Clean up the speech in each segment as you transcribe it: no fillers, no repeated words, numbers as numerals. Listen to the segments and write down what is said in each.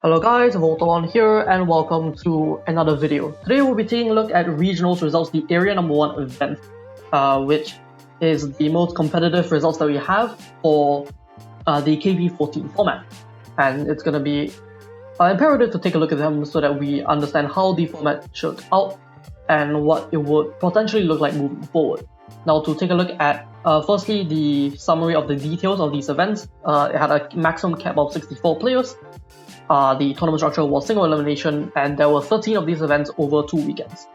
Hello guys, Volton here and welcome to another video. Today we'll be taking a look at Regionals results, the Area Number 1 event, which is the most competitive results that we have for the KP14 format. And it's going to be imperative to take a look at them so that we understand how the format should out and what it would potentially look like moving forward. Now to take a look at firstly the summary of the details of these events. It had a maximum cap of 64 players. The tournament structure was single elimination, and there were 13 of these events over 2 weekends.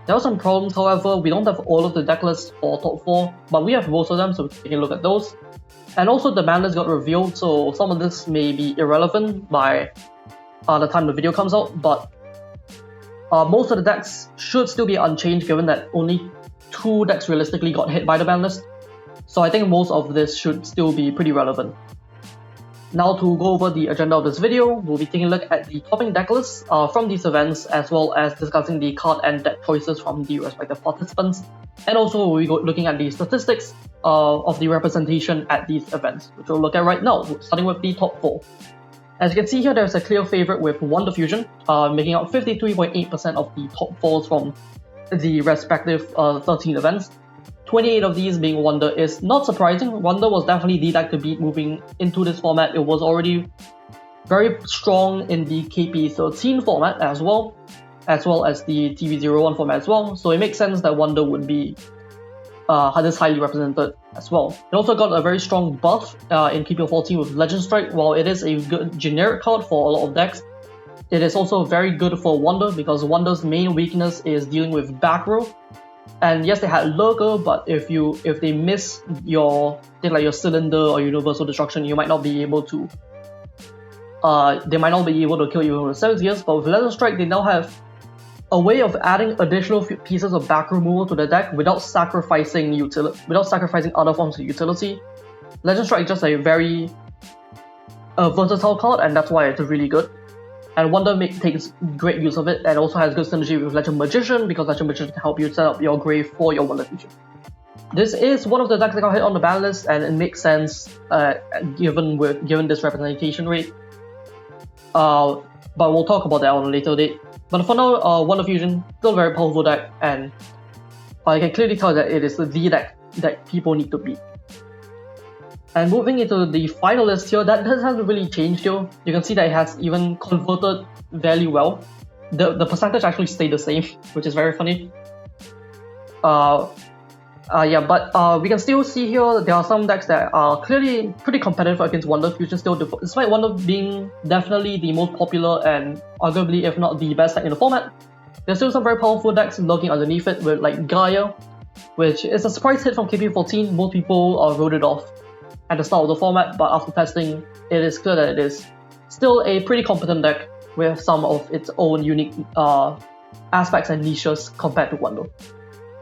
There were some problems, however. We don't have all of the deck lists for top 4, but we have most of them, so we can take a look at those. And also the ban list got revealed, so some of this may be irrelevant by the time the video comes out, but most of the decks should still be unchanged given that only 2 decks realistically got hit by the ban list. So I think most of this should still be pretty relevant. Now to go over the agenda of this video, we'll be taking a look at the topping deck lists from these events, as well as discussing the card and deck choices from the respective participants, and also we'll be looking at the statistics of the representation at these events, which we'll look at right now, starting with the top 4. As you can see here, there's a clear favorite with Wonder Fusion, making up 53.8% of the top 4s from the respective 13 events. 28 of these being Wonder is not surprising. Wonder was definitely the deck to beat moving into this format. It was already very strong in the KP13 format as well as the TV01 format as well. So it makes sense that Wonder would be this highly represented as well. It also got a very strong buff in KP14 with Legend Strike. While it is a good generic card for a lot of decks, it is also very good for Wonder because Wonder's main weakness is dealing with back row. And yes, they had Lurker, but if they miss your Cylinder or Universal Destruction, you might not be able to. They might not be able to kill you with 7 gears. But with Legend Strike, they now have a way of adding additional pieces of back removal to the deck without sacrificing other forms of utility. Legend Strike is just a very versatile card, and that's why it's really good. And Wonder takes great use of it, and also has good synergy with Legend Magician, because Legend Magician can help you set up your grave for your Wonder Fusion. This is one of the decks that got hit on the ban list, and it makes sense given this representation rate. But we'll talk about that on a later date. But for now, Wonder Fusion, still a very powerful deck, and I can clearly tell that it is the deck that people need to beat. And moving into the final list here, that hasn't really changed here. You can see that it has even converted fairly well. The percentage actually stayed the same, which is very funny. But we can still see here there are some decks that are clearly pretty competitive against Wonder Fusion still, despite Wonder being definitely the most popular and arguably, if not the best deck in the format. There's still some very powerful decks lurking underneath it, with like Gaia, which is a surprise hit from KP14. Most people wrote it off at the start of the format, but after testing, it is clear that it is still a pretty competent deck with some of its own unique aspects and niches compared to Wonder.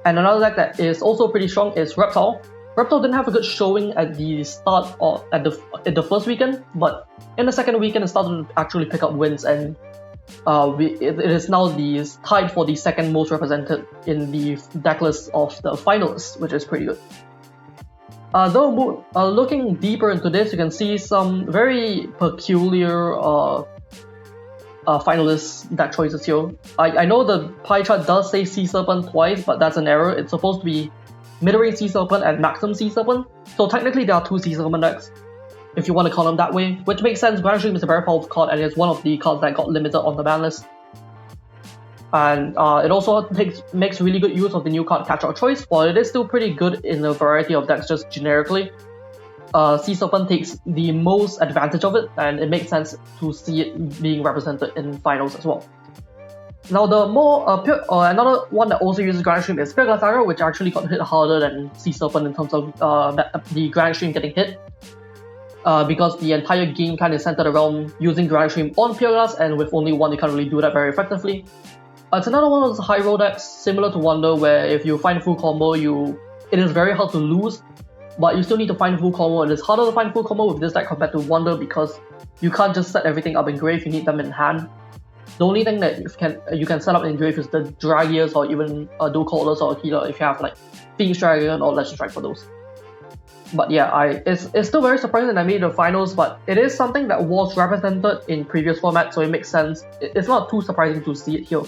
And another deck that is also pretty strong is Reptile. Reptile didn't have a good showing at the start or at the first weekend, but in the second weekend it started to actually pick up wins, and it is now tied for the second most represented in the deck list of the finalists, which is pretty good. Though looking deeper into this, you can see some very peculiar finalist deck choices here. I know the pie chart does say Sea Serpent twice, but that's an error. It's supposed to be mid-range Sea Serpent and maximum Sea Serpent. So technically there are 2 Sea Serpent decks, if you want to call them that way, which makes sense. Grand Stream is a very powerful card, and it's one of the cards that got limited on the ban list. And it also makes really good use of the new card Catch Our Choice. While it is still pretty good in a variety of decks just generically, Sea Serpent takes the most advantage of it, and it makes sense to see it being represented in finals as well. Now the more another one that also uses Grand Stream is Pure Glass Aggro, which actually got hit harder than Sea Serpent in terms of the Grand Stream getting hit. Because the entire game kind of centered around using Grand Stream on Pure Glass, and with only one you can't really do that very effectively. It's another one of those high roll decks similar to Wonder, where if you find full combo, it is very hard to lose, but you still need to find full combo, and it's harder to find full combo with this deck compared to Wonder because you can't just set everything up in grave, you need them in hand. The only thing that you can set up in grave is the Dragias or even Dual Callers or Healer if you have like Phoenix Dragon or Legend Strike for those. But yeah, it's still very surprising that I made the finals, but it is something that was represented in previous formats, so it makes sense. It's not too surprising to see it here.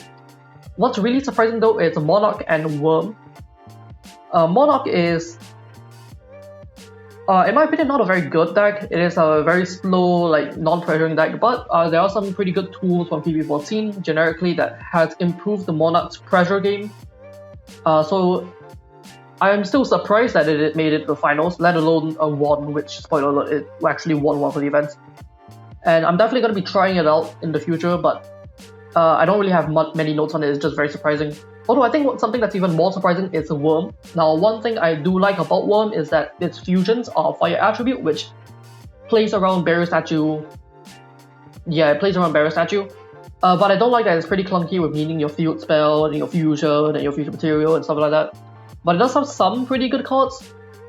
What's really surprising though is Monarch and Worm. Monarch is, in my opinion, not a very good deck. It is a very slow, like non-pressuring deck, but there are some pretty good tools from PvP14 generically that has improved the Monarch's pressure game. So I am still surprised that it made it to the finals, let alone won, which, spoiler alert, it actually won one of the events. And I'm definitely going to be trying it out in the future, but I don't really have many notes on it. It's just very surprising. Although I think something that's even more surprising is Worm. Now, one thing I do like about Worm is that its fusions are Fire Attribute, which plays around Barrier Statue. Yeah, it plays around Barrier Statue. But I don't like that it's pretty clunky with meaning your field spell, and your fusion, and your fusion material, and stuff like that. But it does have some pretty good cards,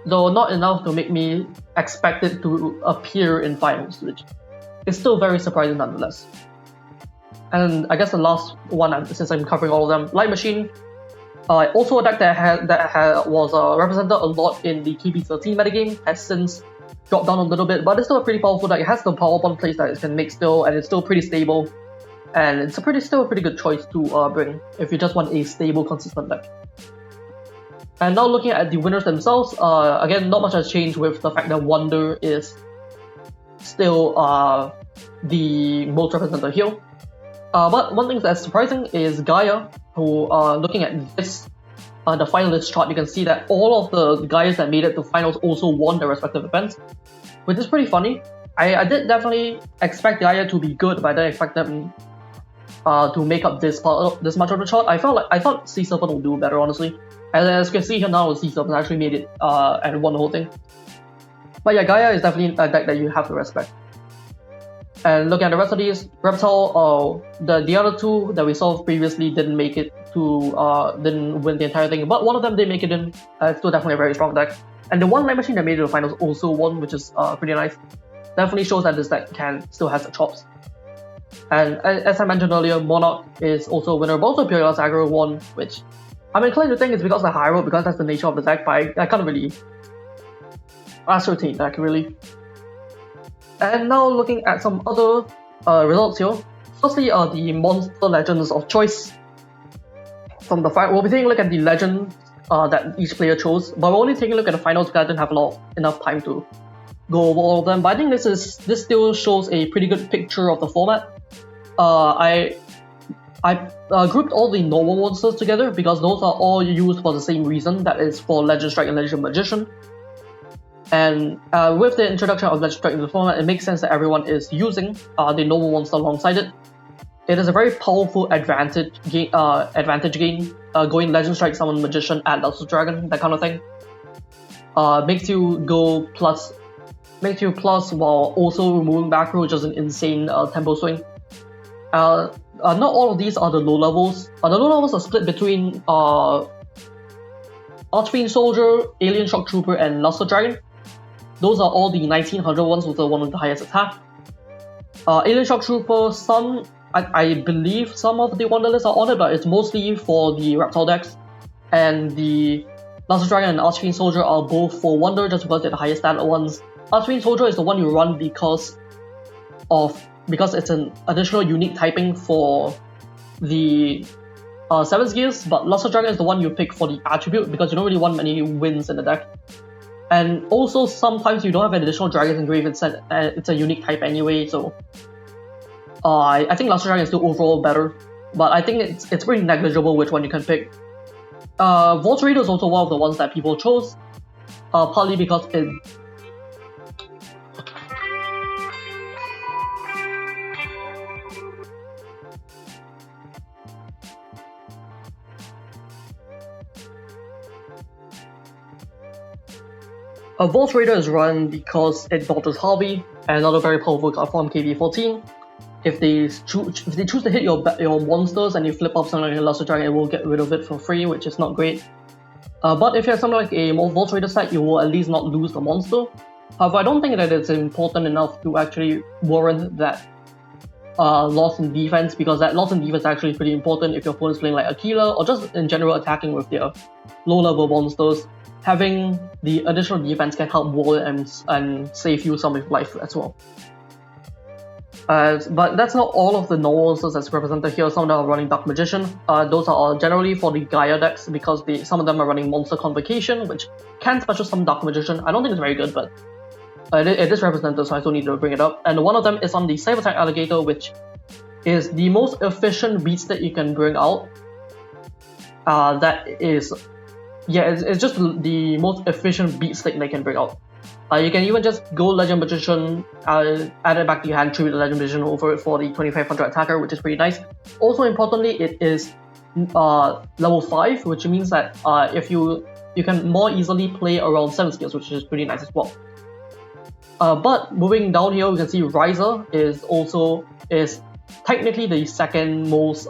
though not enough to make me expect it to appear in finals, which is still very surprising nonetheless. And I guess the last one, since I'm covering all of them, Light Machine, also a deck that was represented a lot in the KB13 metagame, has since dropped down a little bit, but it's still a pretty powerful deck. It has the power bond place that it can make still, and it's still pretty stable. And it's still a pretty good choice to bring if you just want a stable, consistent deck. And now looking at the winners themselves, again, not much has changed with the fact that Wonder is still the most represented here. But one thing that's surprising is Gaia, who, looking at this, the finalist chart, you can see that all of the guys that made it to finals also won their respective events, which is pretty funny. I did definitely expect Gaia to be good, but I didn't expect them to make up this much of the chart. I thought Sea Serpent would do better, honestly. And as you can see here now, Sea Serpent actually made it and won the whole thing. But yeah, Gaia is definitely a deck that you have to respect. And looking at the rest of these, Reptile, the other two that we saw previously didn't make it to, didn't win the entire thing, but one of them did make it in. It's still definitely a very strong deck. And the one Light Machine that made it to the finals also won, which is pretty nice. Definitely shows that this deck still has the chops. And as I mentioned earlier, Monarch is also a winner. Both of Pure Aggro won, which I'm inclined to think it's because of the Hyrule, because that's the nature of the deck, but I can't really ascertain that, really. And now looking at some other results here. Firstly, the Monster Legends of choice. From the we'll be taking a look at the legend that each player chose, but we're only taking a look at the finals because I didn't have enough time to go over all of them. But I think this still shows a pretty good picture of the format. I grouped all the normal monsters together because those are all used for the same reason, that is for Legend Strike and Legend Magician. And with the introduction of Legend Strike into the format, it makes sense that everyone is using the normal monster alongside it. It is a very powerful advantage gain, going Legend Strike, Summon Magician, add Luster Dragon, that kind of thing. Makes you plus while also removing back row, which is an insane tempo swing. Not all of these are the low levels. The low levels are split between Archfiend Soldier, Alien Shock Trooper, and Luster Dragon. Those are all the 1900 ones with the one with the highest attack. Alien Shock Trooper, I believe some of the Wonderlists are on it, but it's mostly for the Reptile decks. And the Luster Dragon and Archfiend Soldier are both for Wonder, just because they're the highest standard ones. Archfiend Soldier is the one you run because it's an additional unique typing for the 7th gears, but Luster Dragon is the one you pick for the attribute because you don't really want many wins in the deck. And also sometimes you don't have an additional Dragons Engrave, it's a unique type anyway, so I think Luster Dragon is still overall better, but I think it's pretty negligible which one you can pick. Vault Raider is also one of the ones that people chose, partly because it Vault Raider is run because it dodges Harvey, another very powerful card from KB14. If they choose to hit your monsters and you flip up something like a Luster Dragon, it will get rid of it for free, which is not great. But if you have something like a more Vault Raider set, you will at least not lose the monster. However, I don't think that it's important enough to actually warrant that loss in defense, because that loss in defense is actually pretty important if your opponent's playing like Aquila or just in general attacking with their low-level monsters. having the additional defense can help wall it and save you some of life as well. But that's not all of the normal monsters that's represented here. Some of them are running Dark Magician. Those are generally for the Gaia decks because some of them are running Monster Convocation, which can special summon Dark Magician. I don't think it's very good, but it is represented, so I still need to bring it up. And one of them is on the Cyber Attack Alligator, which is the most efficient beats that you can bring out. It's just the most efficient beat stick they can bring out. You can even just go Legend Magician, add it back to your hand, tribute the Legend Magician over it for the 2500 attacker, which is pretty nice. Also importantly, it is level 5, which means that if you can more easily play around 7 skills, which is pretty nice as well. But moving down here, we can see Riser is technically the second most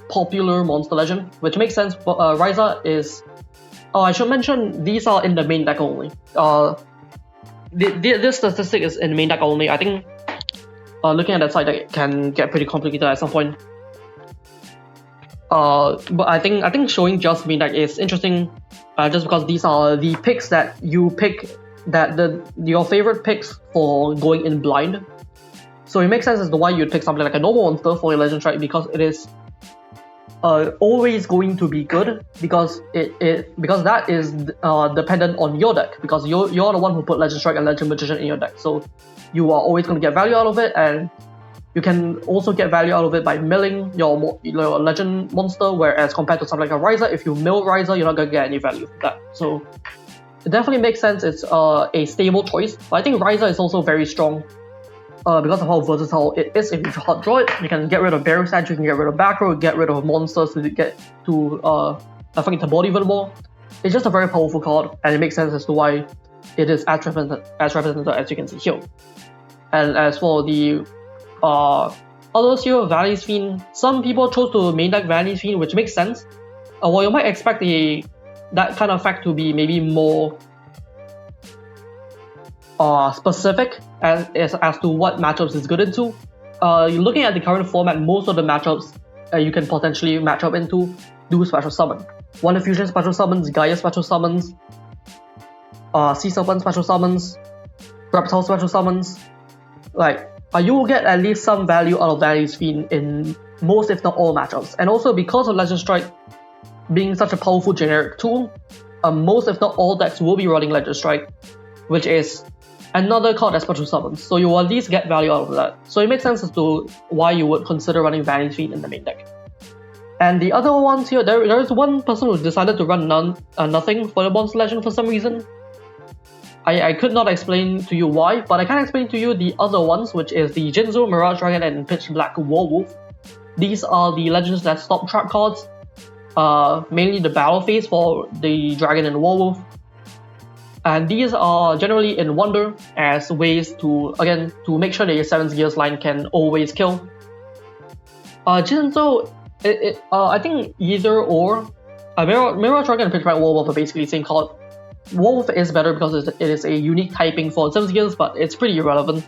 popular monster legend, which makes sense. But Riser is I should mention these are in the main deck only. This statistic is in the main deck only. I think looking at that side deck can get pretty complicated at some point. But I think showing just main deck is interesting, just because these are the picks that you pick, your favorite picks for going in blind. So it makes sense as to why you'd pick something like a normal monster for your Legend Strike, because it is always going to be good, because because that is dependent on your deck, because you're the one who put Legend Strike and Legend Magician in your deck, so you are always going to get value out of it, and you can also get value out of it by milling your Legend monster, whereas compared to something like a Riser, if you mill Riser, you're not going to get any value from that. So it definitely makes sense. It's a stable choice, but I think Riser is also very strong because of how versatile it is. If you hard draw it, you can get rid of Burial Statue, you can get rid of back row, get rid of monsters to get to affect the board even more. It's just a very powerful card, and it makes sense as to why it is as represented as you can see here. And as for the others here, Vanity's Fiend, some people chose to main deck Vanity's Fiend, which makes sense. While you might expect that kind of effect to be maybe more specific as to what matchups it's good into. Looking at the current format, most of the matchups you can potentially match up into do special summon. Wonder Fusion special summons, Gaia special summons, Sea Serpent special summons, Reptile special summons. You will get at least some value out of Vanity's Fiend in most, if not all, matchups. And also because of Legend Strike being such a powerful generic tool, most, if not all, decks will be running Legend Strike, which is another card that special summons, so you will at least get value out of that. So it makes sense as to why you would consider running Vanity's Fiend in the main deck. And the other ones here, there is one person who decided to run nothing for the Monster Legend for some reason. I could not explain to you why, but I can explain to you the other ones, which is the Jinzo, Mirage Dragon, and Pitch Black Werewolf. These are the legends that stop trap cards, mainly the battle phase for the Dragon and Werewolf. And these are generally in Wonder as ways to make sure that your 7 Gears line can always kill. Jinzo, I think either or. Mirage Dragon and Pitch Black Werewolf are basically the same card. Wolf is better because it is a unique typing for 7 Gears, but it's pretty irrelevant.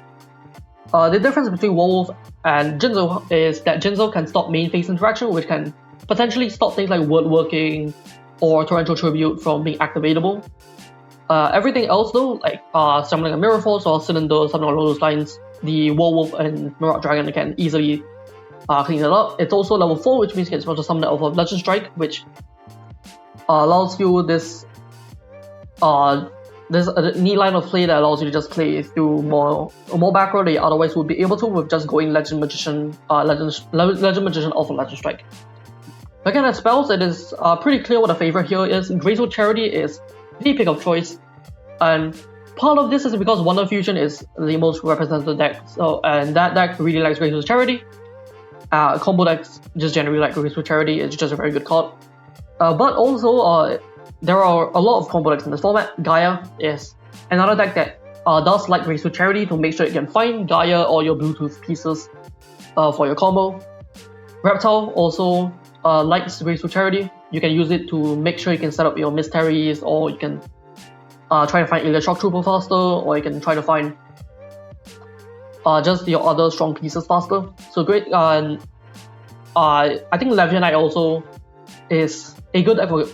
The difference between Werewolf and Jinzo is that Jinzo can stop main phase interaction, which can potentially stop things like Wordworking or Torrential Tribute from being activatable. Everything else though, like something like a Mirror Force or Cylinder, something along those lines, the Werewolf and Mirage Dragon can easily clean it up. It's also level 4, which means you can special summon it off of Legend Strike, which allows you this there's a neat line of play that allows you to just play through more back row that you otherwise would be able to with just going Legend Magician off of Legend Strike. Looking at spells, it is pretty clear what the favorite here is. Graceful Charity is the pick of choice, and part of this is because Wonder Fusion is the most represented deck, and that deck really likes Graceful Charity. Combo decks just generally like Graceful Charity. It's just a very good card. But also, there are a lot of combo decks in this format. Gaia is another deck that does like Graceful Charity to make sure you can find Gaia or your Bluetooth pieces for your combo. Reptile also likes Graceful Charity. You can use it to make sure you can set up your Mysteries, or you can try to find Ilya Shock Trooper faster, or you can try to find just your other strong pieces faster. So great. I think Leviathan Knight also is a good deck for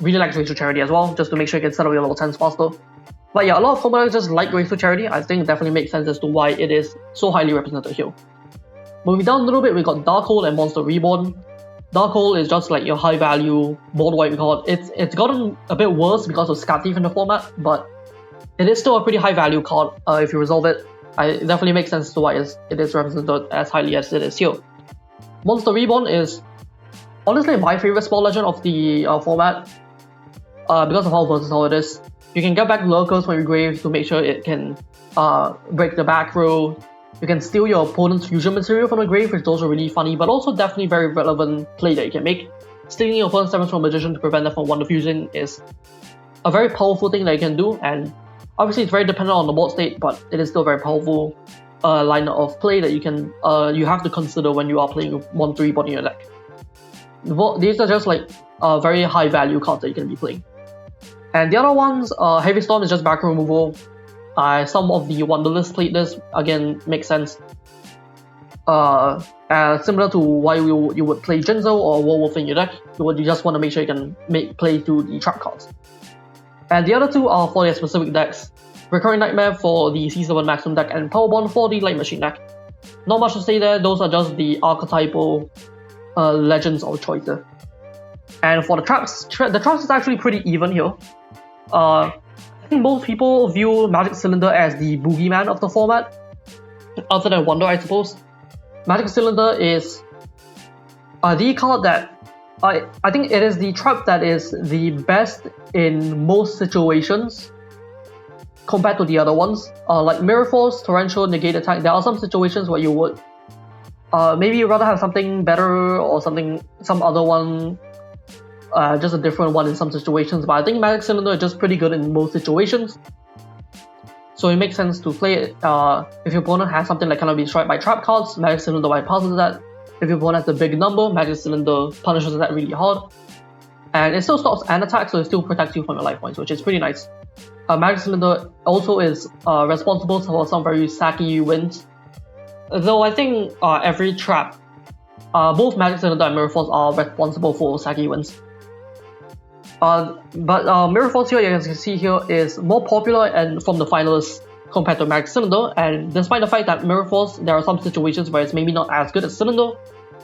really like Graceful Charity as well, just to make sure you can set up your level 10s faster. But yeah, a lot of combo decks just like Graceful Charity. I think it definitely makes sense as to why it is so highly represented here. Moving down a little bit, we got Darkhold and Monster Reborn. Darkhold is just like your high value board wipe card. It's gotten a bit worse because of Scat Thief in the format, but it is still a pretty high value card if you resolve it. It definitely makes sense to why it is represented as highly as it is here. Monster Reborn is honestly my favorite spell legend of the format because of how versatile it is. You can get back lurkers from your grave to make sure it can break the back row. You can steal your opponent's fusion material from the grave, which is also really funny, but also definitely very relevant play that you can make. Stealing your opponent's Seventh Sword Magician to prevent them from Wonder Fusion is a very powerful thing that you can do, and obviously it's very dependent on the board state, but it is still a very powerful line of play that you have to consider when you are playing Monster Reborn in your deck. These are just like very high value cards that you can be playing. And the other ones, Heavy Storm is just back removal. Some of the Wonderlist played this, again, makes sense. Similar to why you would play Jinzo or Werewolf in your deck, you just want to make sure you can play through the trap cards. And the other two are for their specific decks. Recurring Nightmare for the C7 Maximum deck and Powerbomb for the Light Machine deck. Not much to say there, those are just the archetypal legends of choice there. And for the traps is actually pretty even here. I think most people view Magic Cylinder as the boogeyman of the format, other than Wonder, I suppose. Magic Cylinder is the card that I think it is the trap that is the best in most situations compared to the other ones. Like Mirror Force, Torrential, Negate Attack, there are some situations where you would maybe rather have something better or some other one, just a different one in some situations, but I think Magic Cylinder is just pretty good in most situations. So it makes sense to play it. If your opponent has something that cannot be destroyed by trap cards, Magic Cylinder bypasses that. If your opponent has a big number, Magic Cylinder punishes that really hard. And it still stops an attack, so it still protects you from your life points, which is pretty nice. Magic Cylinder also is responsible for some very sacky wins. Though I think every trap, both Magic Cylinder and Mirror Force are responsible for sacky wins. But Mirror Force here, as you can see here, is more popular and from the finalists compared to Magic Cylinder, and despite the fact that Mirror Force, there are some situations where it's maybe not as good as Cylinder,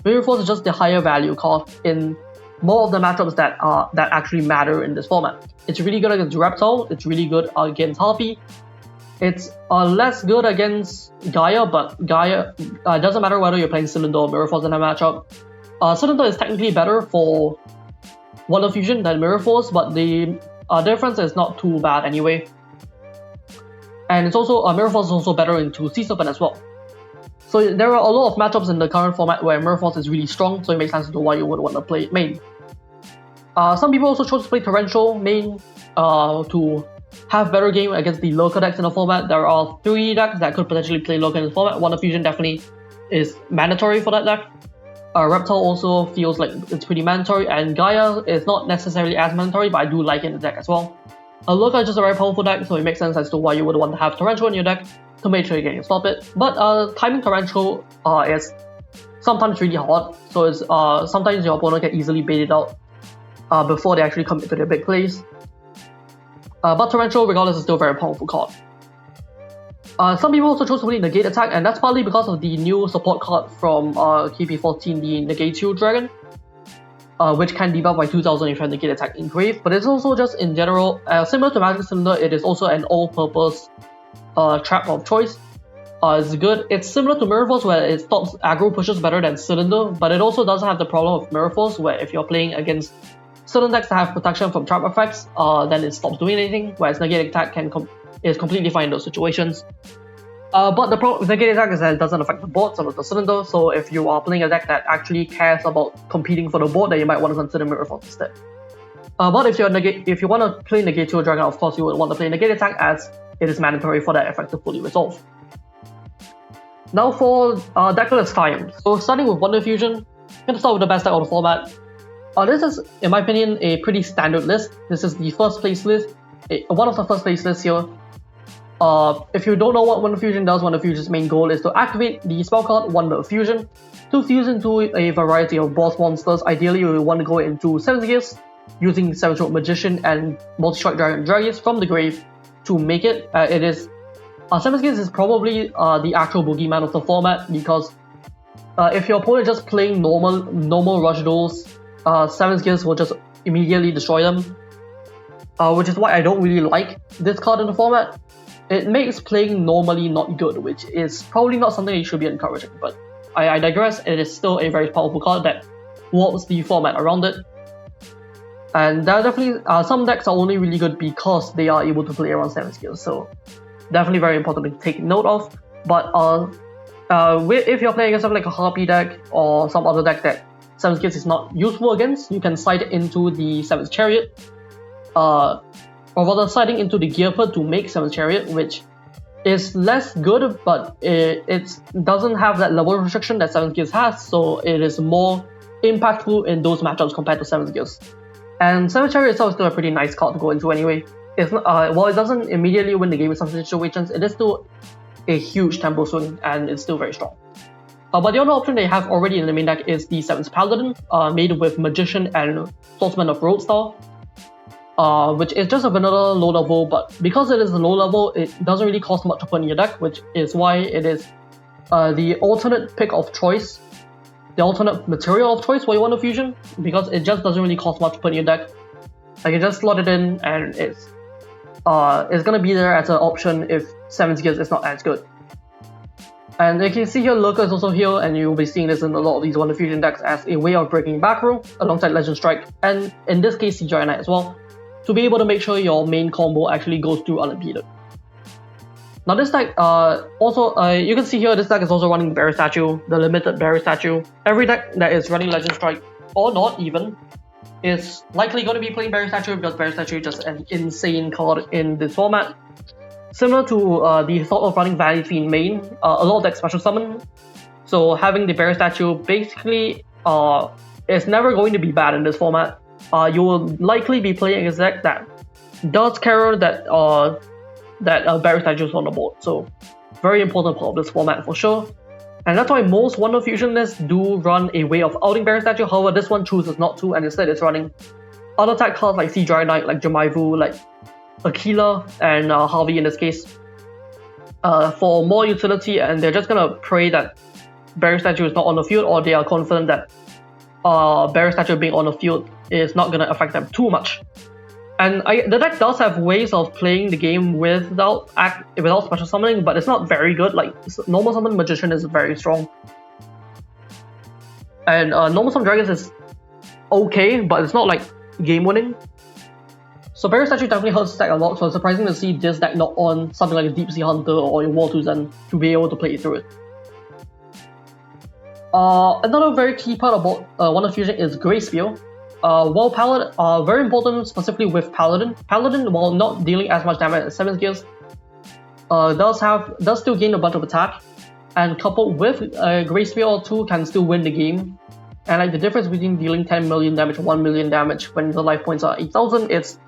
Mirror Force is just the higher value card in more of the matchups that actually matter in this format. It's really good against Reptile, it's really good against Harpy, it's less good against Gaia, but Gaia, doesn't matter whether you're playing Cylinder or Mirror Force in a matchup. Cylinder is technically better for Wonder Fusion than Mirror Force, but the difference is not too bad anyway. And it's also Mirror Force is also better into Sea Serpent as well. So there are a lot of matchups in the current format where Mirror Force is really strong, so it makes sense to why you would want to play it main. Some people also chose to play Torrential main to have better game against the Lurker decks in the format. There are 3 decks that could potentially play Lurker in the format. Wonder Fusion definitely is mandatory for that deck. Reptile also feels like it's pretty mandatory, and Gaia is not necessarily as mandatory, but I do like it in the deck as well. Lurker is just a very powerful deck, so it makes sense as to why you would want to have Torrential in your deck to make sure you can stop it. But timing Torrential is sometimes really hard, so it's sometimes your opponent can easily bait it out before they actually commit to their big plays. But Torrential, regardless, is still a very powerful card. Some people also chose to play Negate Attack, and that's partly because of the new support card from KP14, the Negate Shield Dragon, which can debuff by 2000 if you have Negate Attack engraved, but it's also just in general, similar to Magic Cylinder, it is also an all-purpose trap of choice. It's good. It's similar to Mirror Force where it stops aggro pushes better than Cylinder, but it also doesn't have the problem of Mirror Force where if you're playing against certain decks that have protection from trap effects, then it stops doing anything, whereas Negate Attack is completely fine in those situations. But the problem with Negate Attack is that it doesn't affect the board, so it's the Cylinder, so if you are playing a deck that actually cares about competing for the board, then you might want to consider Mirror Force instead. But if you want to play Negate Shield Dragon, of course you would want to play Negate Attack as it is mandatory for that effect to fully resolve. Now for deckless time. So starting with Wonder Fusion, I'm going to start with the best deck of the format. This is, in my opinion, a pretty standard list. This is the first place list, one of the first place lists here. If you don't know what Wonder Fusion does, Wonder Fusion's main goal is to activate the spell card Wonder Fusion to fuse into a variety of boss monsters. Ideally, you want to go into 7th Gears using 7-Stroke Magician and Multi-Strike Dragon Dragons from the grave to make it. 7th Gears is probably the actual boogeyman of the format, because if your opponent just playing normal rush duels, 7th Gears will just immediately destroy them, which is why I don't really like this card in the format. It makes playing normally not good, which is probably not something you should be encouraging, but I digress. It is still a very powerful card that warps the format around it. And there are definitely some decks are only really good because they are able to play around 7th Gears, so definitely very important to take note of. But if you're playing against something like a Harpy deck or some other deck that 7th Gears is not useful against, you can slide into the 7th Chariot, or rather sliding into the Gearpod to make 7th Chariot, which is less good, but it doesn't have that level restriction that 7th Gears has, so it is more impactful in those matchups compared to 7th Gears. And 7th Chariot itself is still a pretty nice card to go into anyway. While it doesn't immediately win the game in some situations, it is still a huge tempo swing, and it's still very strong. But the other option they have already in the main deck is the 7th Paladin, made with Magician and Swordsman of Roadstar, which is just a vanilla low level, but because it is a low level, it doesn't really cost much to put in your deck, which is why it is the alternate pick of choice, the alternate material of choice for your Wonder Fusion, because it just doesn't really cost much to put in your deck. Like, you just slot it in, and it's gonna be there as an option if 7th Gears is not as good. And you can see here, Lurker is also here, and you'll be seeing this in a lot of these Wonder Fusion decks as a way of breaking back row alongside Legend Strike, and in this case CGI Knight as well, to be able to make sure your main combo actually goes through unimpeded. Now this deck, you can see here, this deck is also running Barrier Statue, the limited Barrier Statue. Every deck that is running Legend Strike, or not even, is likely going to be playing Barrier Statue, because Barrier Statue is just an insane card in this format. Similar to the thought of running Vanity Fiend main, a lot of decks special summon, so having the Barrier Statue basically is never going to be bad in this format. You will likely be playing against a deck that does care that Barrier Statue is on the board, so very important part of this format for sure. And that's why most Wonder Fusion lists do run a way of outing Barrier Statue. However, this one chooses not to, and instead it's running other attack cards like CGI Knight, like Jemaivu, like Aquila, and Harvey in this case, for more utility, and they're just gonna pray that Barrier Statue is not on the field, or they are confident that Barrier Statue being on the field is not gonna affect them too much. And the deck does have ways of playing the game without special summoning, but it's not very good. Like, normal summon Magician is very strong, and normal summon Dragons is okay, but it's not like game winning. So Barrier Statue definitely hurts the deck a lot, so it's surprising to see this deck not on something like a Deep Sea Hunter or a War 2 Zen to be able to play through it. Another very key part about Wonder Fusion is Grace Spear. While Paladin are very important, specifically with Paladin, while not dealing as much damage as 7th Gears, does still gain a bunch of attack, and coupled with Grace Spear or 2 can still win the game. And like, the difference between dealing 10 million damage and 1 million damage when the life points are 8,000, it's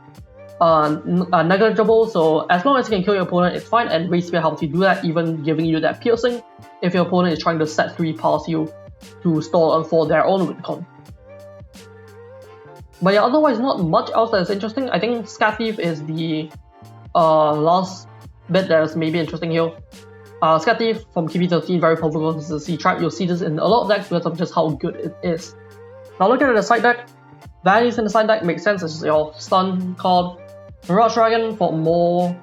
negligible, so as long as you can kill your opponent, it's fine, and Grace Spear helps you do that, even giving you that piercing if your opponent is trying to set 3 past you to stall for their own win con. But yeah, otherwise not much else that is interesting. I think Scat Thief is the last bit that is maybe interesting here. Scat Thief from KP13, very powerful against the Sea Trap. You'll see this in a lot of decks because of just how good it is. Now looking at the side deck, Vanities in the side deck makes sense. It's your stun card. Mirage Dragon for more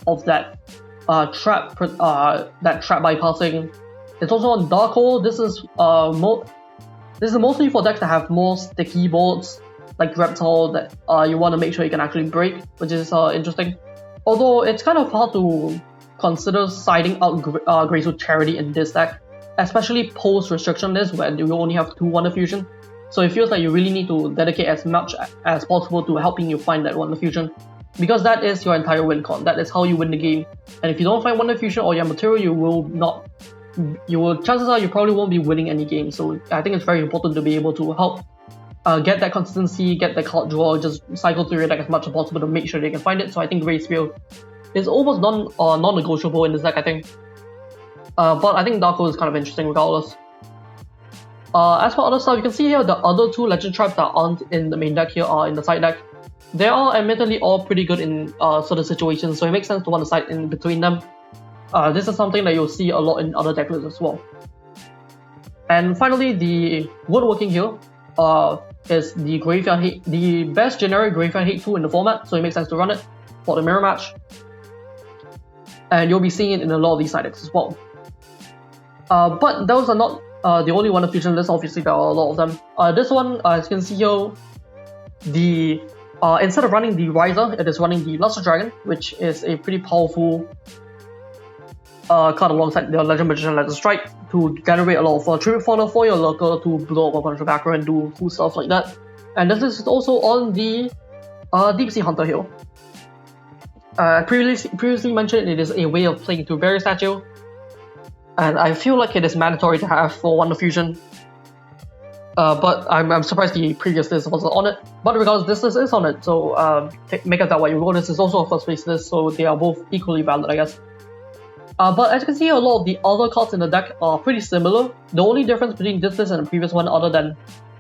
of that trap bypassing. It's also on Dark Hole. This is mostly for decks that have more sticky boards, like Reptile, that you want to make sure you can actually break, which is interesting. Although it's kind of hard to consider siding out Graceful Charity in this deck, especially post-restriction list where you only have 2 Wonder Fusion. So it feels like you really need to dedicate as much as possible to helping you find that Wonder Fusion, because that is your entire win con. That is how you win the game. And if you don't find Wonder Fusion or your material, chances are you probably won't be winning any game. So I think it's very important to be able to help get that consistency, get the card draw, just cycle through your deck as much as possible to make sure they can find it. So I think Grace Spear is almost non-negotiable in this deck, I think. But I think Darko is kind of interesting regardless. As for other stuff, you can see here the other two legend traps that aren't in the main deck here are in the side deck. They are admittedly all pretty good in certain situations, so it makes sense to want to side in between them. This is something that you'll see a lot in other deck lists as well. And finally, the woodworking here is the Graveyard Hate, the best generic Graveyard Hate tool in the format, so it makes sense to run it for the mirror match. And you'll be seeing it in a lot of these side decks as well. But those are not the only Wonder Fusion list. Obviously, there are a lot of them. This one, as you can see here, the instead of running the Riser, it is running the Luster Dragon, which is a pretty powerful card alongside the Legend Magician Legend Strike to generate a lot of tribute fauna for your lurker to blow up a bunch of backer and do cool stuff like that. And this is also on the Deep Sea Hunter here. Previously mentioned, it is a way of playing to Barrier Statue, and I feel like it is mandatory to have for Wonder Fusion. But I'm surprised the previous list wasn't on it. But regardless, this list is on it, so make of that what you will. This is also a first place list, so they are both equally valid, I guess. But as you can see, a lot of the other cards in the deck are pretty similar. The only difference between this list and the previous one, other than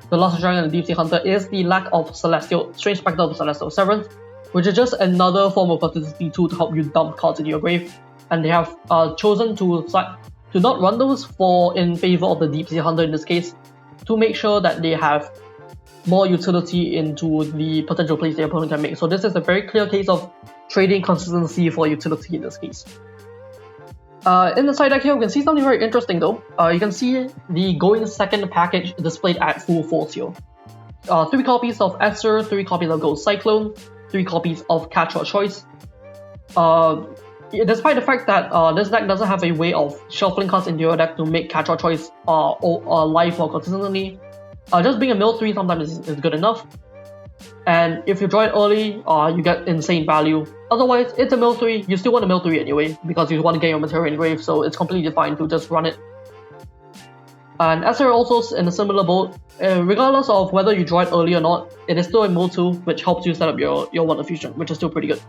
the Luster Dragon and the Deep Sea Hunter, is the lack of Strange Spectre of Celestial Severance, which is just another form of plasticity tool to help you dump cards into your grave. And they have chosen to not run those in favor of the Deep Sea Hunter in this case, to make sure that they have more utility into the potential plays the opponent can make. So this is a very clear case of trading consistency for utility in this case. In the side deck here, we can see something very interesting though. You can see the Going Second package displayed at full force here. 3 copies of Esther, 3 copies of Ghost Cyclone, 3 copies of Catch Your Choice. Despite the fact that this deck doesn't have a way of shuffling cards into your deck to make Catch Your Choice live more consistently, just being a mill 3 sometimes is good enough. And if you draw it early, you get insane value. Otherwise, it's a mill 3, you still want a mill 3 anyway, because you want to get your material engraved, so it's completely fine to just run it. And Esther also in a similar boat. Regardless of whether you draw it early or not, it is still a mill 2, which helps you set up your Wonder Fusion, which is still pretty good.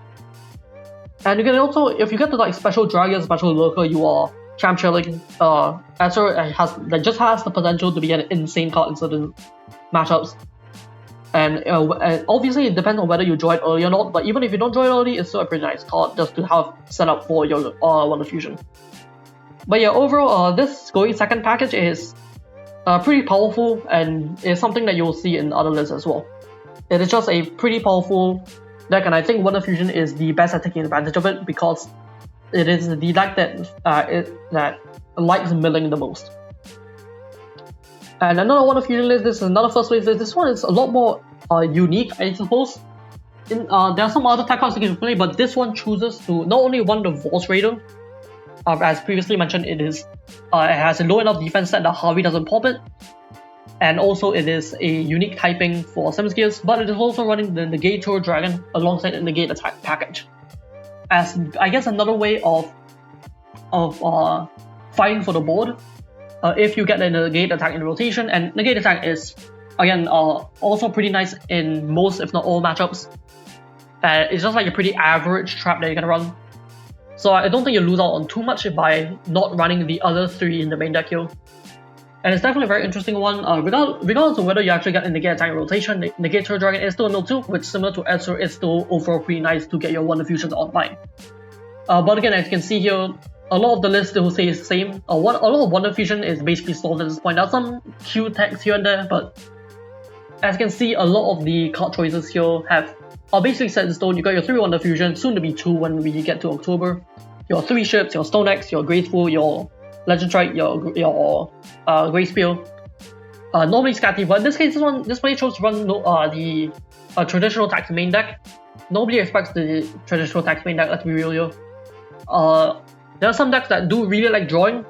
And you can also, if you get to like Special Dragon, Special Lurker, you are champ chilling. Esther just has the potential to be an insane card in certain matchups. And obviously it depends on whether you draw it early or not, but even if you don't draw it early, it's still a pretty nice card just to have set up for your Wonder Fusion. But yeah, overall, this Going Second package is pretty powerful and is something that you'll see in other lists as well. It is just a pretty powerful deck, and I think Wonder Fusion is the best at taking advantage of it because it is the deck that likes milling the most. And another Wonder Fusion list, this is another first place list. This one is a lot more unique, I suppose. There are some other tech cards you can play, but this one chooses to not only run the Vault Raider, as previously mentioned, it has a low enough defense set that Harvey doesn't pop it, and also it is a unique typing for Sims Gears, but it is also running the Negator Dragon alongside the Negate Attack package, as I guess another way of fighting for the board. If you get the Negate Attack in rotation, and Negate Attack is, again, also pretty nice in most, if not all, matchups. It's just like a pretty average trap that you can run. So I don't think you lose out on too much by not running the other 3 in the main deck here. And it's definitely a very interesting one. Regardless of whether you actually get the Negate Attack in rotation, Negator Dragon is still a mill 2, which similar to Esther is still overall pretty nice to get your Wonder Fusions online. But again, as you can see here, a lot of the list still stays the same. A lot of Wonder Fusion is basically solved at this point. There are some cute text here and there, but as you can see, a lot of the card choices here are basically set in stone. You got your 3 Wonder Fusion, soon to be 2 when we get to October. Your 3 ships, your Stone Axe, your Graceful, your Legend Strike, your Grey Spear. Normally Scatty, but in this case, this player chose to run the traditional tax main deck. Nobody expects the traditional tax main deck, let's be real here. There are some decks that do really like drawing,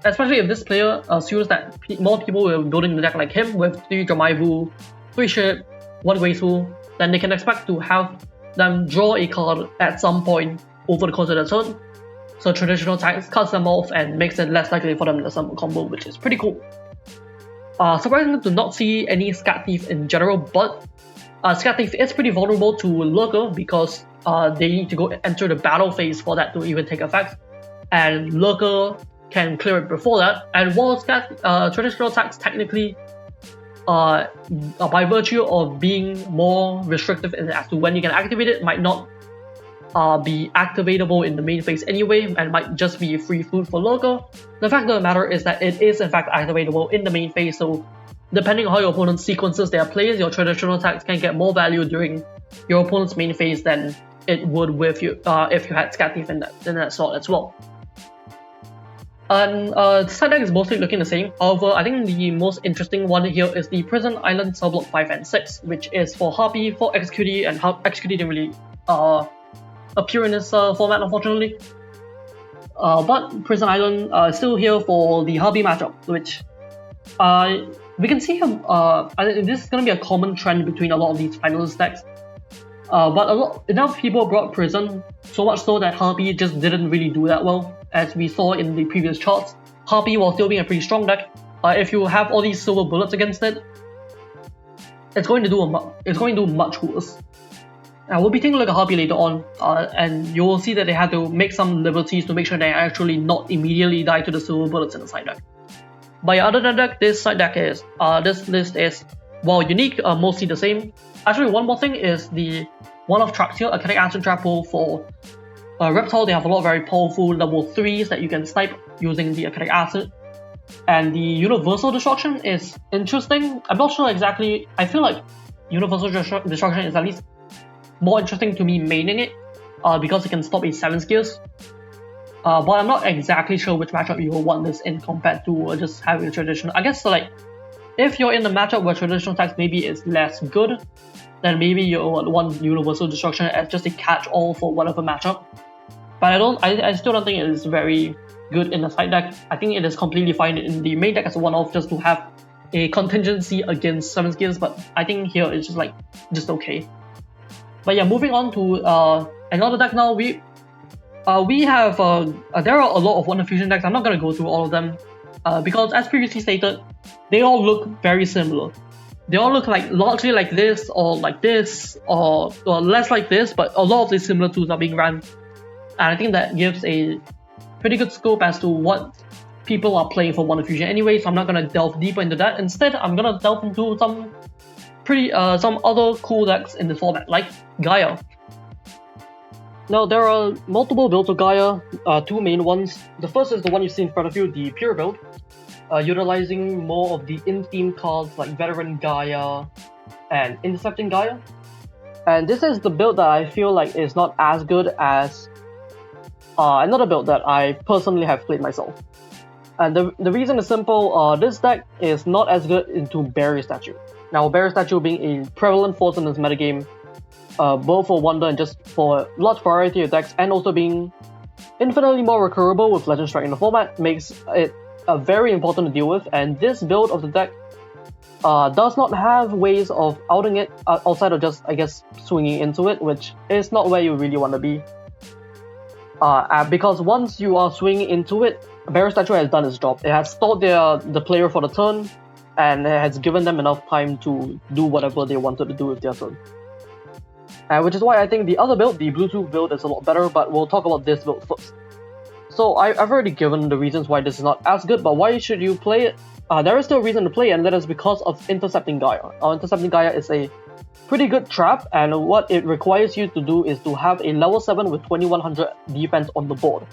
especially if this player assumes that more people will be building the deck like him with 3 Jamaivu, 3 ship, 1 Graceful, then they can expect to have them draw a card at some point over the course of the turn. So traditional tax cuts them off and makes it less likely for them to summon combo, which is pretty cool. Surprisingly to not see any Scat Thief in general, but Scat Thief is pretty vulnerable to Lurker because they need to go enter the battle phase for that to even take effect, and Lurker can clear it before that. And while traditional attacks technically, by virtue of being more restrictive as to when you can activate it, might not be activatable in the main phase anyway, and might just be free food for Lurker. The fact of the matter is that it is in fact activatable in the main phase, so depending on how your opponent sequences their plays, your traditional attacks can get more value during your opponent's main phase than it would with you if you had Scat Thief in that slot as well. And the side deck is mostly looking the same. However, I think the most interesting one here is the Prison Island Cell Block 5 and 6, which is for Harpy, for XQD, and XQD didn't really appear in this format, unfortunately. But Prison Island is still here for the Harpy matchup, which we can see I think this is going to be a common trend between a lot of these finalist decks. But enough people brought Prison, so much so that Harpy just didn't really do that well, as we saw in the previous charts. Harpy, while still being a pretty strong deck, if you have all these silver bullets against it, it's going to do much worse. We'll be taking a look at Harpy later on, and you will see that they had to make some liberties to make sure they actually not immediately die to the silver bullets in the side deck. But other than that, this side deck is, this list is, while unique, mostly the same. Actually, one more thing is the one-off tracks here, a Kinetic Acid Trap Pool for Reptile. They have a lot of very powerful level 3s that you can snipe using the Kinetic Acid. And the Universal Destruction is interesting. I'm not sure exactly, I feel like Universal Destruction is at least more interesting to me maining it, because it can stop a 7 skills. But I'm not exactly sure which matchup you will want this in compared to just having a traditional. I guess like, if you're in the matchup where traditional attacks maybe is less good, then maybe you want Universal Destruction as just a catch-all for whatever matchup. But I still don't think it is very good in the side deck. I think it is completely fine in the main deck as a one-off just to have a contingency against 7 skills, but I think here it's just okay. But yeah, moving on to another deck now. We have there are a lot of Wonder Fusion decks. I'm not gonna go through all of them because, as previously stated, they all look very similar. They all look like largely like this, or like this, or less like this, but a lot of these similar tools are being run, and I think that gives a pretty good scope as to what people are playing for Wonder Fusion anyway. So I'm not gonna delve deeper into that. Instead, I'm gonna delve into some other cool decks in the format, like Gaia. Now, there are multiple builds of Gaia, 2 main ones. The first is the one you see in front of you, the Pure build, utilizing more of the in-theme cards like Veteran Gaia and Intercepting Gaia. And this is the build that I feel like is not as good as another build that I personally have played myself. And the reason is simple. This deck is not as good into Barrier Statue. Now, Barrier Statue being a prevalent force in this metagame, both for Wonder and just for a large variety of decks, and also being infinitely more recurable with Legend Strike in the format, makes it very important to deal with. And this build of the deck does not have ways of outing it outside of just, I guess, swinging into it, which is not where you really want to be. Because once you are swinging into it, Barrier Statue has done its job. It has stalled the player for the turn, and it has given them enough time to do whatever they wanted to do with their turn. Which is why I think the other build, the Bluetooth build, is a lot better, but we'll talk about this build first. So I've already given the reasons why this is not as good, but why should you play it? There is still a reason to play it, and that is because of Intercepting Gaia. Intercepting Gaia is a pretty good trap, and what it requires you to do is to have a level 7 with 2100 defense on the board.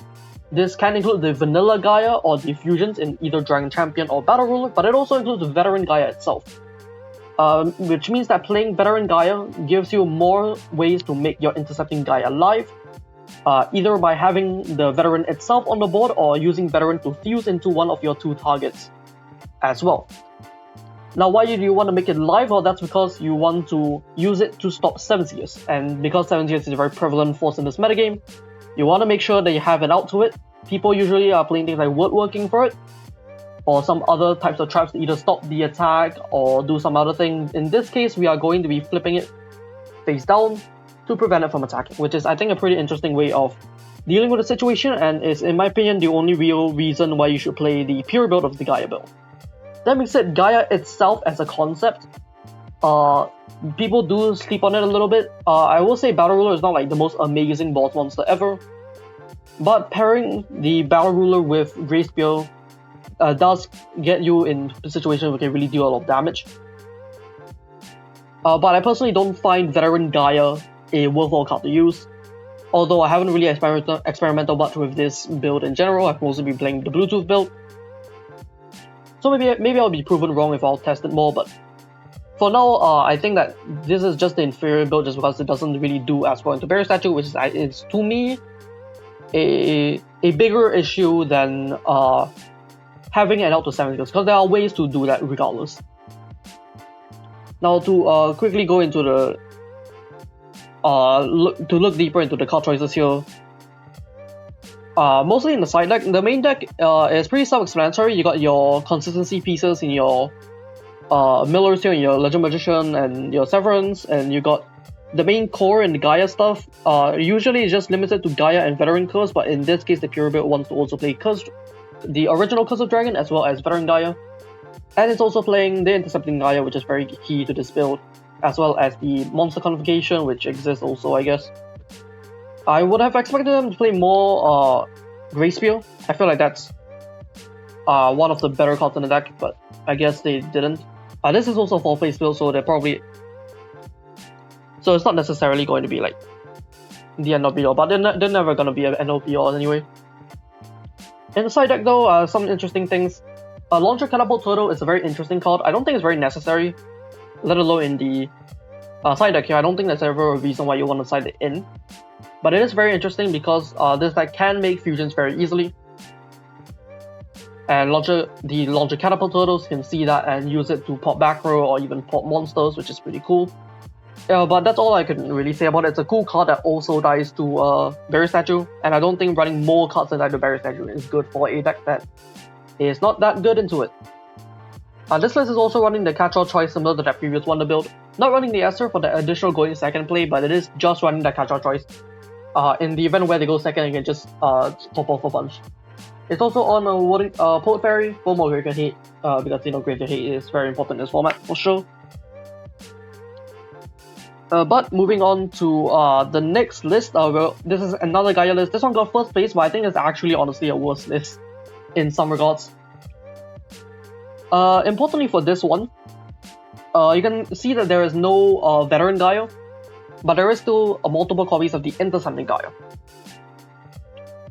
This can include the vanilla Gaia or the fusions in either Dragon Champion or Battle Ruler, but it also includes the Veteran Gaia itself. Which means that playing Veteran Gaia gives you more ways to make your Intercepting Gaia live, either by having the Veteran itself on the board or using Veteran to fuse into one of your 2 targets as well. Now, why do you want to make it live? Well, that's because you want to use it to stop 7 Seers, and because 7 Seers is a very prevalent force in this metagame, you want to make sure that you have it out to it. People usually are playing things like Woodworking for it, or some other types of traps to either stop the attack or do some other thing. In this case, we are going to be flipping it face down to prevent it from attacking, which is, I think, a pretty interesting way of dealing with the situation, and is, in my opinion, the only real reason why you should play the Pure build of the Gaia build. That being said, Gaia itself as a concept people do sleep on it a little bit. I will say Battle Ruler is not like the most amazing boss monster ever, but pairing the Battle Ruler with Grey Spear does get you in a situation where you can really deal a lot of damage. But I personally don't find Veteran Gaia a worthwhile card to use. Although I haven't really experimented much with this build in general, I've mostly been playing the Bluetooth build. So maybe I'll be proven wrong if I'll test it more, but for now, I think that this is just the inferior build just because it doesn't really do as well into Barrier Statue, which is to me a bigger issue than having an out to 7 skills, because there are ways to do that regardless. Now to quickly go into the look deeper into the card choices here. Mostly in the side deck. The main deck is pretty self-explanatory. You got your consistency pieces in your Millers here, and your Legend Magician, and your Severance, and you got the main core and the Gaia stuff. Usually it's just limited to Gaia and Veteran Curse, but in this case the Pure build wants to also play Curse, the original Curse of Dragon, as well as Veteran Gaia. And it's also playing the Intercepting Gaia, which is very key to this build, as well as the Monster Convocation, which exists also, I guess. I would have expected them to play more Grey Spear. I feel like that's one of the better cards in the deck, but I guess they didn't. This is also a 4-phase build, so they're probably... So it's not necessarily going to be like the end of be all, but they're never going to be an end of be all anyway. In the side deck though, some interesting things. Launcher Catapult Turtle is a very interesting card. I don't think it's very necessary, let alone in the side deck here. I don't think there's ever a reason why you want to side it in. But it is very interesting because this deck can make fusions very easily. And the Launcher Catapult Turtles can see that and use it to pop back row or even pop monsters, which is pretty cool. But that's all I can really say about it. It's a cool card that also dies to Barrier Statue, and I don't think running more cards inside the Barrier Statue is good for a deck that is not that good into it. This list is also running the catch-all choice similar to that previous Wonder build. Not running the Esther for the additional going second play, but it is just running the catch-all choice. In the event where they go second, you can just top off a bunch. It's also on a Poet Fairy for more Graveyard Hate, because Graveyard Hate is very important in this format for sure. But moving on to the next list, this is another Gaia list. This one got first place, but I think it's actually honestly a worse list in some regards. Importantly for this one, you can see that there is no Veteran Gaia, but there is still multiple copies of the Intercepting Gaia.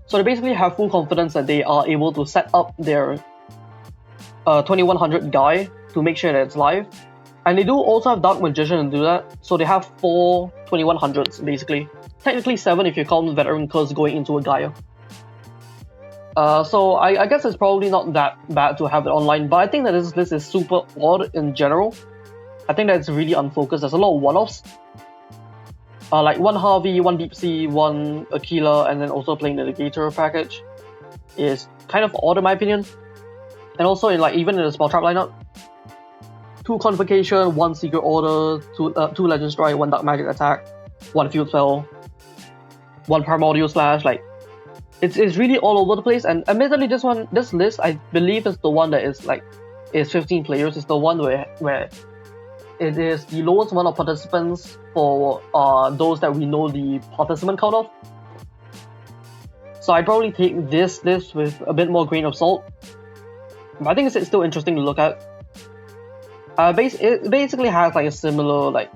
So they basically have full confidence that they are able to set up their 2100 Gaia to make sure that it's live. And they do also have Dark Magician to do that, so they have 4 2100s basically. Technically 7 if you count Veteran Curse going into a Gaia. So I guess it's probably not that bad to have it online, but I think that this list is super odd in general. I think that it's really unfocused. There's a lot of one-offs. Like 1 Harvey, 1 Deep Sea, 1 Aquila, and then also playing the Negator package is kind of odd in my opinion. And also even in the Spell Trap lineup, 2 Convocation, 1 Secret Order, 2 Legend Strike, 1 Dark Magic Attack, 1 Field Spell, 1 Primordial Slash, it's really all over the place. And admittedly this list I believe is the one that is 15 players. It's the one where it is the lowest amount of participants for those that we know the participant count of. So I'd probably take this list with a bit more grain of salt. But I think it's still interesting to look at. It basically has a similar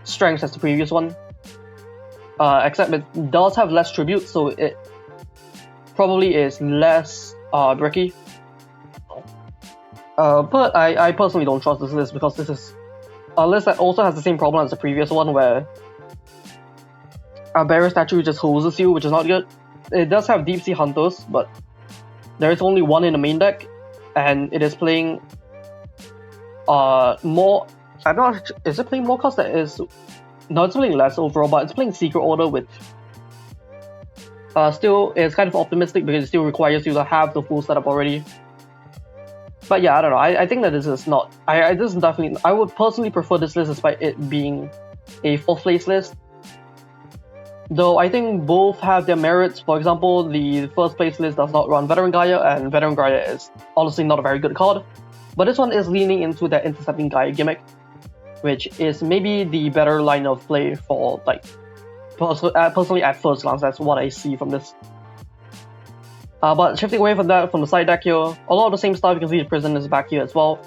strength as the previous one, except it does have less tribute, so it probably is less bricky. But I personally don't trust this list because this is a list that also has the same problem as the previous one, where a Barrier Statue just hoses you, which is not good. It does have Deep Sea Hunters, but there is only 1 in the main deck, and it is playing more. I'm not. Is it playing more cards that is? No, it's playing less overall, but it's playing Secret Order, which still is kind of optimistic because it still requires you to have the full setup already. But yeah, I don't know. I think that this is not. This is definitely. I would personally prefer this list despite it being a 4th place list. Though I think both have their merits. For example, the 1st place list does not run Veteran Gaia, and Veteran Gaia is honestly not a very good card. But this one is leaning into that Intercepting Gaia gimmick. which is maybe the better line of play for like personally at first glance. That's what I see from this. But shifting away from that, from the side deck here, a lot of the same stuff. You can see the prison is back here as well.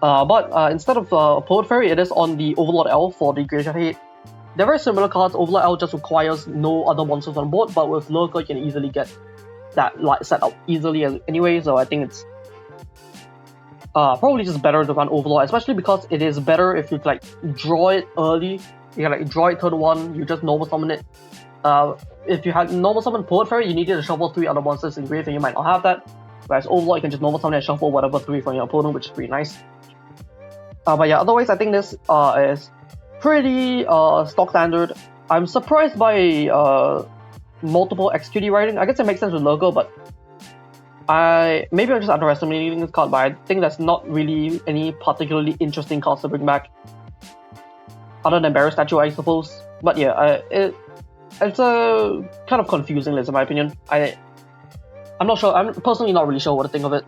But instead of Poet Fairy, it is on the Overlord L for the Graveyard Hate. They're very similar cards. Overlord L just requires no other monsters on board, but with Lurker you can easily get that like set up easily anyway, so I think it's probably just better to run Overlord, especially because it is better if you like draw it early. You can like draw it turn 1, you just normal summon it. If you had normal summon Poet Fairy, you needed to shuffle 3 other monsters in grave and you might not have that. Whereas Overlord, you can just normal summon and shuffle whatever 3 from your opponent, which is pretty nice. But yeah, otherwise I think this is pretty stock standard. I'm surprised by multiple XQD writing. I guess it makes sense with Lurker, but maybe I'm just underestimating this card, but I think that's not really any particularly interesting cards to bring back. Other than Barrier Statue, I suppose. But yeah, it's a kind of confusing list in my opinion. I'm not sure. I'm personally not really sure what to think of it.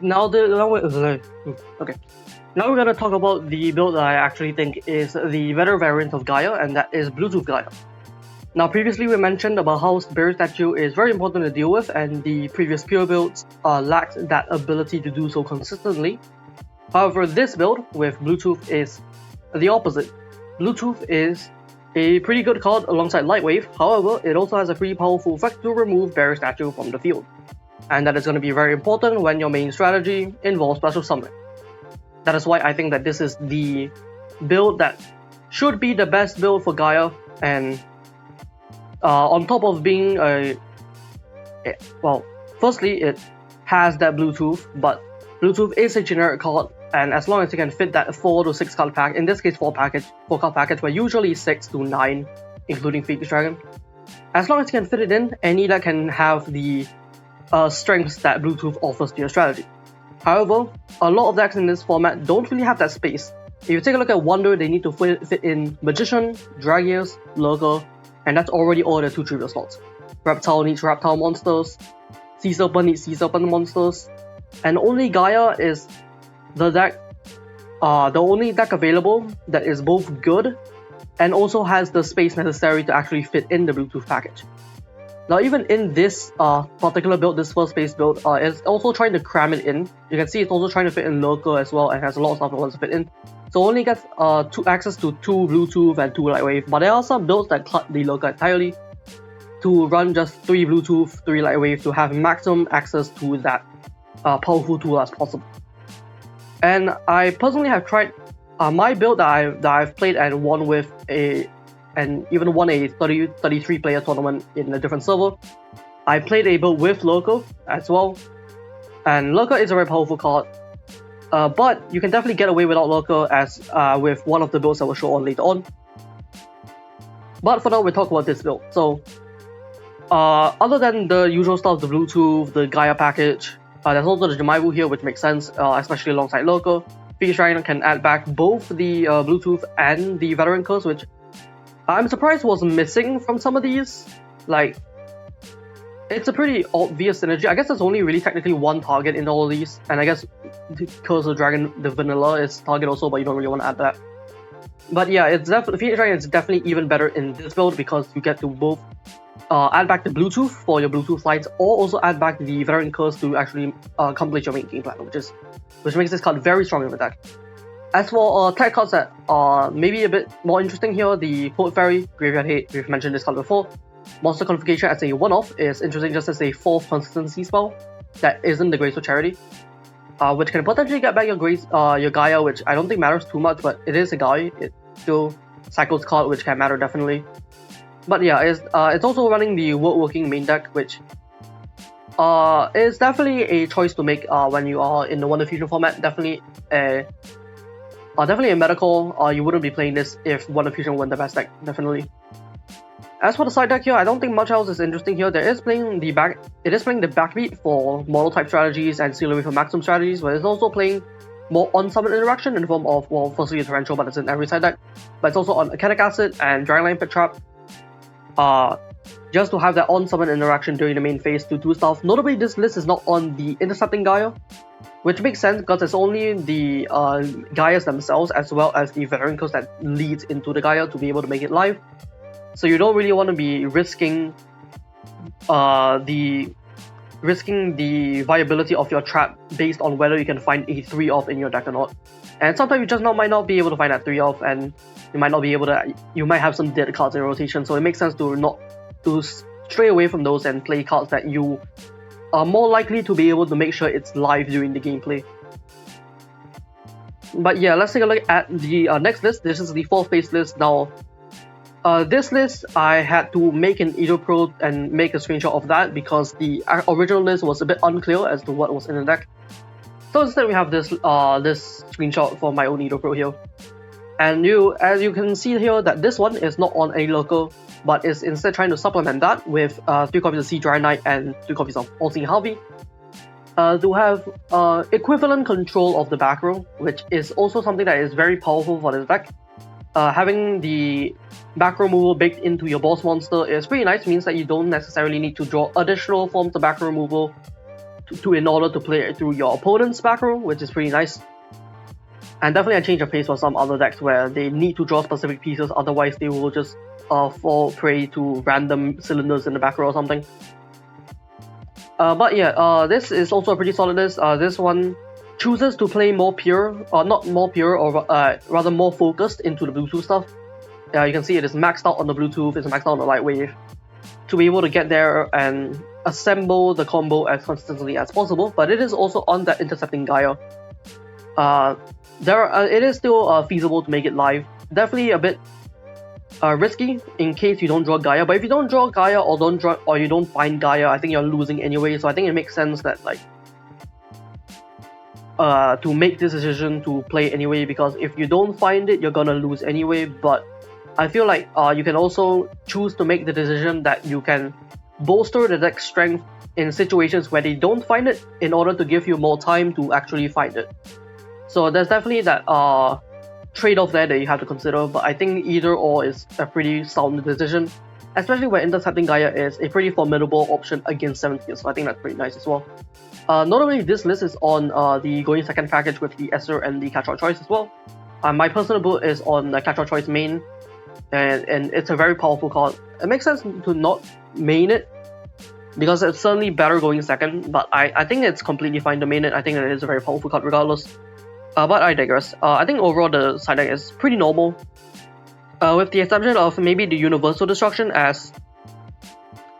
Now we're gonna talk about the build that I actually think is the better variant of Gaia, and that is Bluetooth Gaia. Now previously we mentioned about how Barrier Statue is very important to deal with, and the previous pure builds lacked that ability to do so consistently. However, this build with Bluetooth is the opposite. Bluetooth is a pretty good card alongside Lightwave, however, it also has a pretty powerful effect to remove Barrier Statue from the field. And that is going to be very important when your main strategy involves special summoning. That is why I think that this is the build that should be the best build for Gaia, and on top of being firstly it has that Bluetooth, but Bluetooth is a generic card, and as long as you can fit that 4 to 6 card pack, in this case 4 card package, but usually 6 to 9 including Phoenix Dragon, as long as you can fit it in, any deck can have the strengths that Bluetooth offers to your strategy. However, a lot of decks in this format don't really have that space. If you take a look at Wonder, they need to fit in Magician, Dragius, Lurker, and that's already all their 2 trivial slots. Reptile needs Reptile monsters, Sea Serpent needs Sea Serpent monsters, and only Gaia is the only deck available that is both good and also has the space necessary to actually fit in the Bluetooth package. Now even in this particular build, this first base build, it's also trying to cram it in. You can see it's also trying to fit in Lurker as well, and has a lot of stuff it wants to fit in. So only gets access to 2 Bluetooth and 2 Lightwave, but there are some builds that cut the Lurker entirely to run just 3 Bluetooth, 3 Lightwave to have maximum access to that powerful tool as possible. And I personally have tried my build that I've played and won with and even won a 33 player tournament in a different server. I played a build with Lurker as well, and Lurker is a very powerful card, but you can definitely get away without Lurker as with one of the builds that we'll show on later on. But for now, we'll talk about this build. So other than the usual stuff, the Bluetooth, the Gaia package, there's also the Jemaibu here, which makes sense, especially alongside Lurker. Phoenix Dragon can add back both the Bluetooth and the Veteran Curse, which I'm surprised was missing from some of these. Like, it's a pretty obvious synergy. I guess there's only really technically one target in all of these, and I guess Curse of Dragon, the vanilla, is target also, but you don't really want to add that. But yeah, it's definitely Phoenix Dragon is definitely even better in this build because you get to both add back the Bluetooth for your Bluetooth lights, or also add back the Veteran Curse to actually complete your main game plan, which makes this card very strong in the deck. As for tech cards that are maybe a bit more interesting here, the Poet Fairy, Graveyard Hate, we've mentioned this card before. Monster Qualification as a one-off is interesting just as a 4th consistency spell that isn't the Graceful Charity, which can potentially get back your Gaia, which I don't think matters too much, but it is a Gaia. It still cycles card, which can matter definitely. But yeah, it's also running the working main deck, which is definitely a choice to make when you are in the Wonder Fusion format. Definitely a meta call. You wouldn't be playing this if Wonder Fusion weren't the best deck, definitely. As for the side deck here, I don't think much else is interesting here. It is playing the backbeat for model type strategies and Seal Away for maximum strategies, but it's also playing more on-summon interaction in the form of, well, firstly a Torrential, but it's in every side deck, but it's also on Acanic Acid and Dragonline Pit Trap. Just to have that on-summon interaction during the main phase to do stuff. Notably, this list is not on the Intercepting Gaia, which makes sense because it's only the Gaias themselves as well as the Veteran Curse that leads into the Gaia to be able to make it live. So you don't really want to be risking the viability of your trap based on whether you can find a 3-off in your deck or not. And sometimes you just might not be able to find that 3-off, and you might not be able to. You might have some dead cards in rotation, so it makes sense to stray away from those and play cards that you are more likely to be able to make sure it's live during the gameplay. But yeah, let's take a look at the next list. This is the 4th phase list. Now, this list I had to make an EdoPro and make a screenshot of that because the original list was a bit unclear as to what was in the deck. So instead we have this this screenshot for my own EdoPro here. And as you can see here, that this one is not on a local, but is instead trying to supplement that with 3 copies of Sea Dragonite and 3 copies of All-Seeing Harvey. To have equivalent control of the back row, which is also something that is very powerful for this deck. Having the back row removal baked into your boss monster is pretty nice. It means that you don't necessarily need to draw additional forms of back row removal in order to play it through your opponent's back row, which is pretty nice. And definitely a change of pace for some other decks where they need to draw specific pieces, otherwise they will just fall prey to random cylinders in the back row or something. But yeah, this is also a pretty solid list. This one chooses to play more pure, not more pure, or rather more focused into the Bluetooth stuff. You can see it is maxed out on the Bluetooth, it's maxed out on the Light Wave, to be able to get there and assemble the combo as consistently as possible, but it is also on that Intercepting Gaia. It is still feasible to make it live. Definitely a bit risky in case you don't draw Gaia, but if you don't draw Gaia or you don't find Gaia, I think you're losing anyway, so I think it makes sense that to make this decision to play anyway, because if you don't find it, you're gonna lose anyway. But I feel like you can also choose to make the decision that you can bolster the deck strength in situations where they don't find it in order to give you more time to actually find it. So there's definitely that trade-off there that you have to consider, but I think either or is a pretty sound decision, especially where Intercepting Gaia is a pretty formidable option against 7th, so I think that's pretty nice as well. Notably, this list is on the Going Second package with the Esper and the Catch-All Choice as well. My personal build is on the Catch-All Choice main, and it's a very powerful card. It makes sense to not main it, because it's certainly better going second, but I think it's completely fine to main it. I think it is a very powerful card regardless. But I digress. I think overall the side deck is pretty normal, with the exception of maybe the Universal Destruction as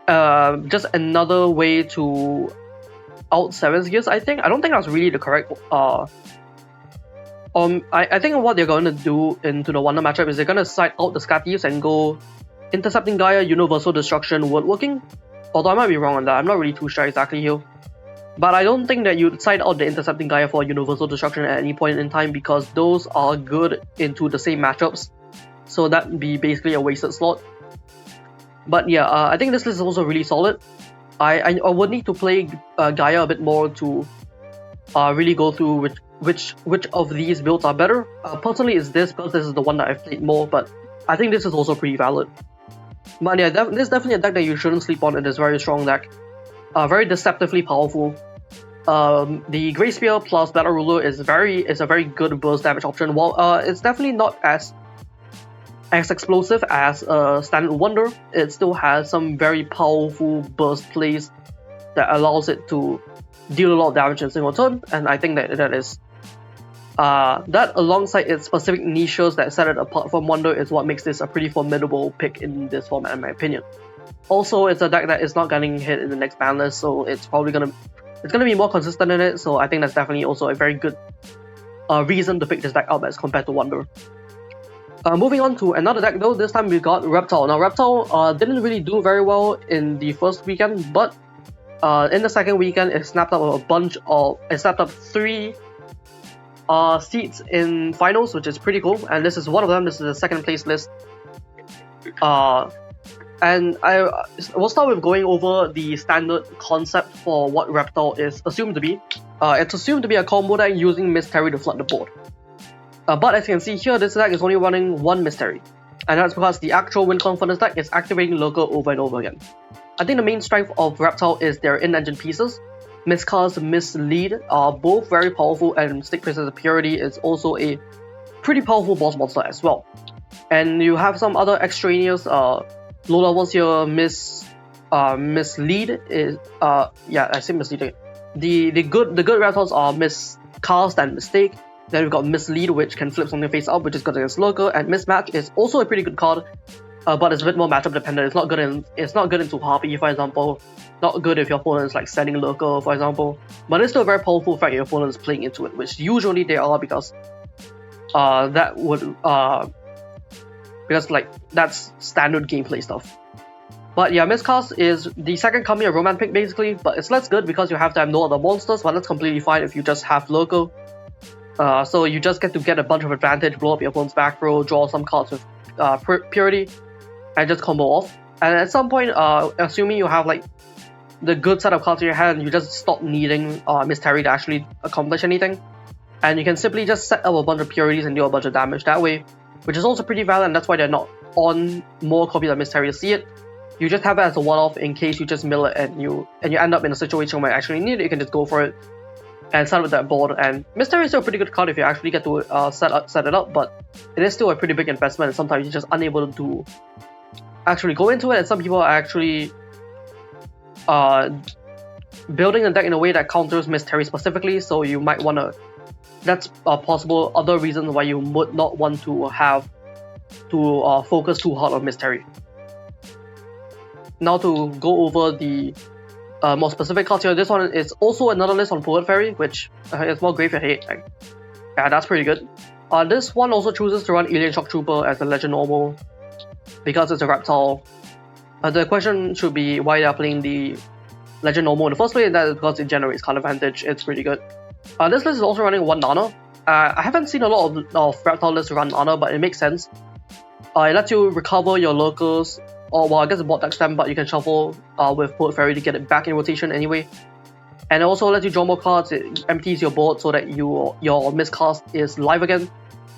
just another way to out 7th Gears, I think. I don't think that's really the correct... I think what they're going to do into the Wonder matchup is they're going to side out the Scathieves and go Intercepting Gaia, Universal Destruction, Woodworking. Although I might be wrong on that, I'm not really too sure exactly here. But I don't think that you'd side out the Intercepting Gaia for Universal Destruction at any point in time, because those are good into the same matchups. So that'd be basically a wasted slot. But yeah, I think this list is also really solid. I would need to play Gaia a bit more to really go through which of these builds are better. Personally, it's this because this is the one that I've played more, but I think this is also pretty valid. But yeah, this is definitely a deck that you shouldn't sleep on. It is a very strong deck. Very deceptively powerful. The Grey Spear plus Battle Ruler is a very good burst damage option. While it's definitely not as explosive as Standard Wonder, it still has some very powerful burst plays that allows it to deal a lot of damage in a single turn, and I think that is that alongside its specific niches that set it apart from Wonder is what makes this a pretty formidable pick in this format, in my opinion. Also, it's a deck that is not getting hit in the next ban list, so it's probably gonna be more consistent in it. So I think that's definitely also a very good reason to pick this deck up as compared to Wonder. Moving on to another deck though, this time we got Reptile. Now Reptile didn't really do very well in the first weekend, but in the second weekend it snapped up 3 seats in finals, which is pretty cool, and this is one of them. This is the second place list. And we'll start with going over the standard concept for what Reptile is assumed to be. It's assumed to be a combo deck using Miss Terry to flood the board. But as you can see here, this deck is only running one Miss Terry, and that's because the actual Wincon for this deck is activating local over and over again. I think the main strength of Reptile is their in-engine pieces. Miscast, Mislead are both very powerful, and Stick Princess Purity is also a pretty powerful boss monster as well. And you have some other extraneous low levels here. Mislead is I say Mislead. The good reptiles are Miscast and Mistake. Then we've got Mislead, which can flip something face up, which is good against local, and Mismatch is also a pretty good card, but it's a bit more matchup dependent. It's not good into Harpy, for example. Not good if your opponent is like sending local, for example. But it's still a very powerful fact your opponent is playing into it, which usually they are, because that's standard gameplay stuff. But yeah, Miscast is the second coming of Roman pick basically, but it's less good because you have to have no other monsters, but that's completely fine if you just have local. So you just get a bunch of advantage, blow up your opponent's back row, draw some cards with Purity, and just combo off. And at some point, assuming you have like the good set of cards in your hand, you just stop needing Miss Terry to actually accomplish anything. And you can simply just set up a bunch of Purities and do a bunch of damage that way, which is also pretty valid, and that's why they're not on more copies of Miss Terry to see it. You just have it as a one-off in case you just mill it and you end up in a situation where you actually need it, you can just go for it and start with that board. And Miss Terry is still a pretty good card if you actually get to set it up, but it is still a pretty big investment, and sometimes you're just unable to actually go into it, and some people are actually building a deck in a way that counters Miss Terry specifically, so you might want to... That's possible other reasons why you would not want to have to focus too hard on Miss Terry. Now to go over the more specific cards here, this one is also another list on Poet Fairy, which is more Graveyard Hate. Yeah, that's pretty good. This one also chooses to run Alien Shock Trooper as a Legend Normal because it's a reptile. The question should be why they're playing the Legend Normal in the first place, and that is because it generates card advantage. It's pretty good. This list is also running one Nana. I haven't seen a lot of reptile lists run Nana, but it makes sense. It lets you recover your locals, or well, I guess it's bot deck stem, but you can shuffle with Poet Fairy to get it back in rotation anyway. And it also lets you draw more cards. It empties your board so that your miscast is live again.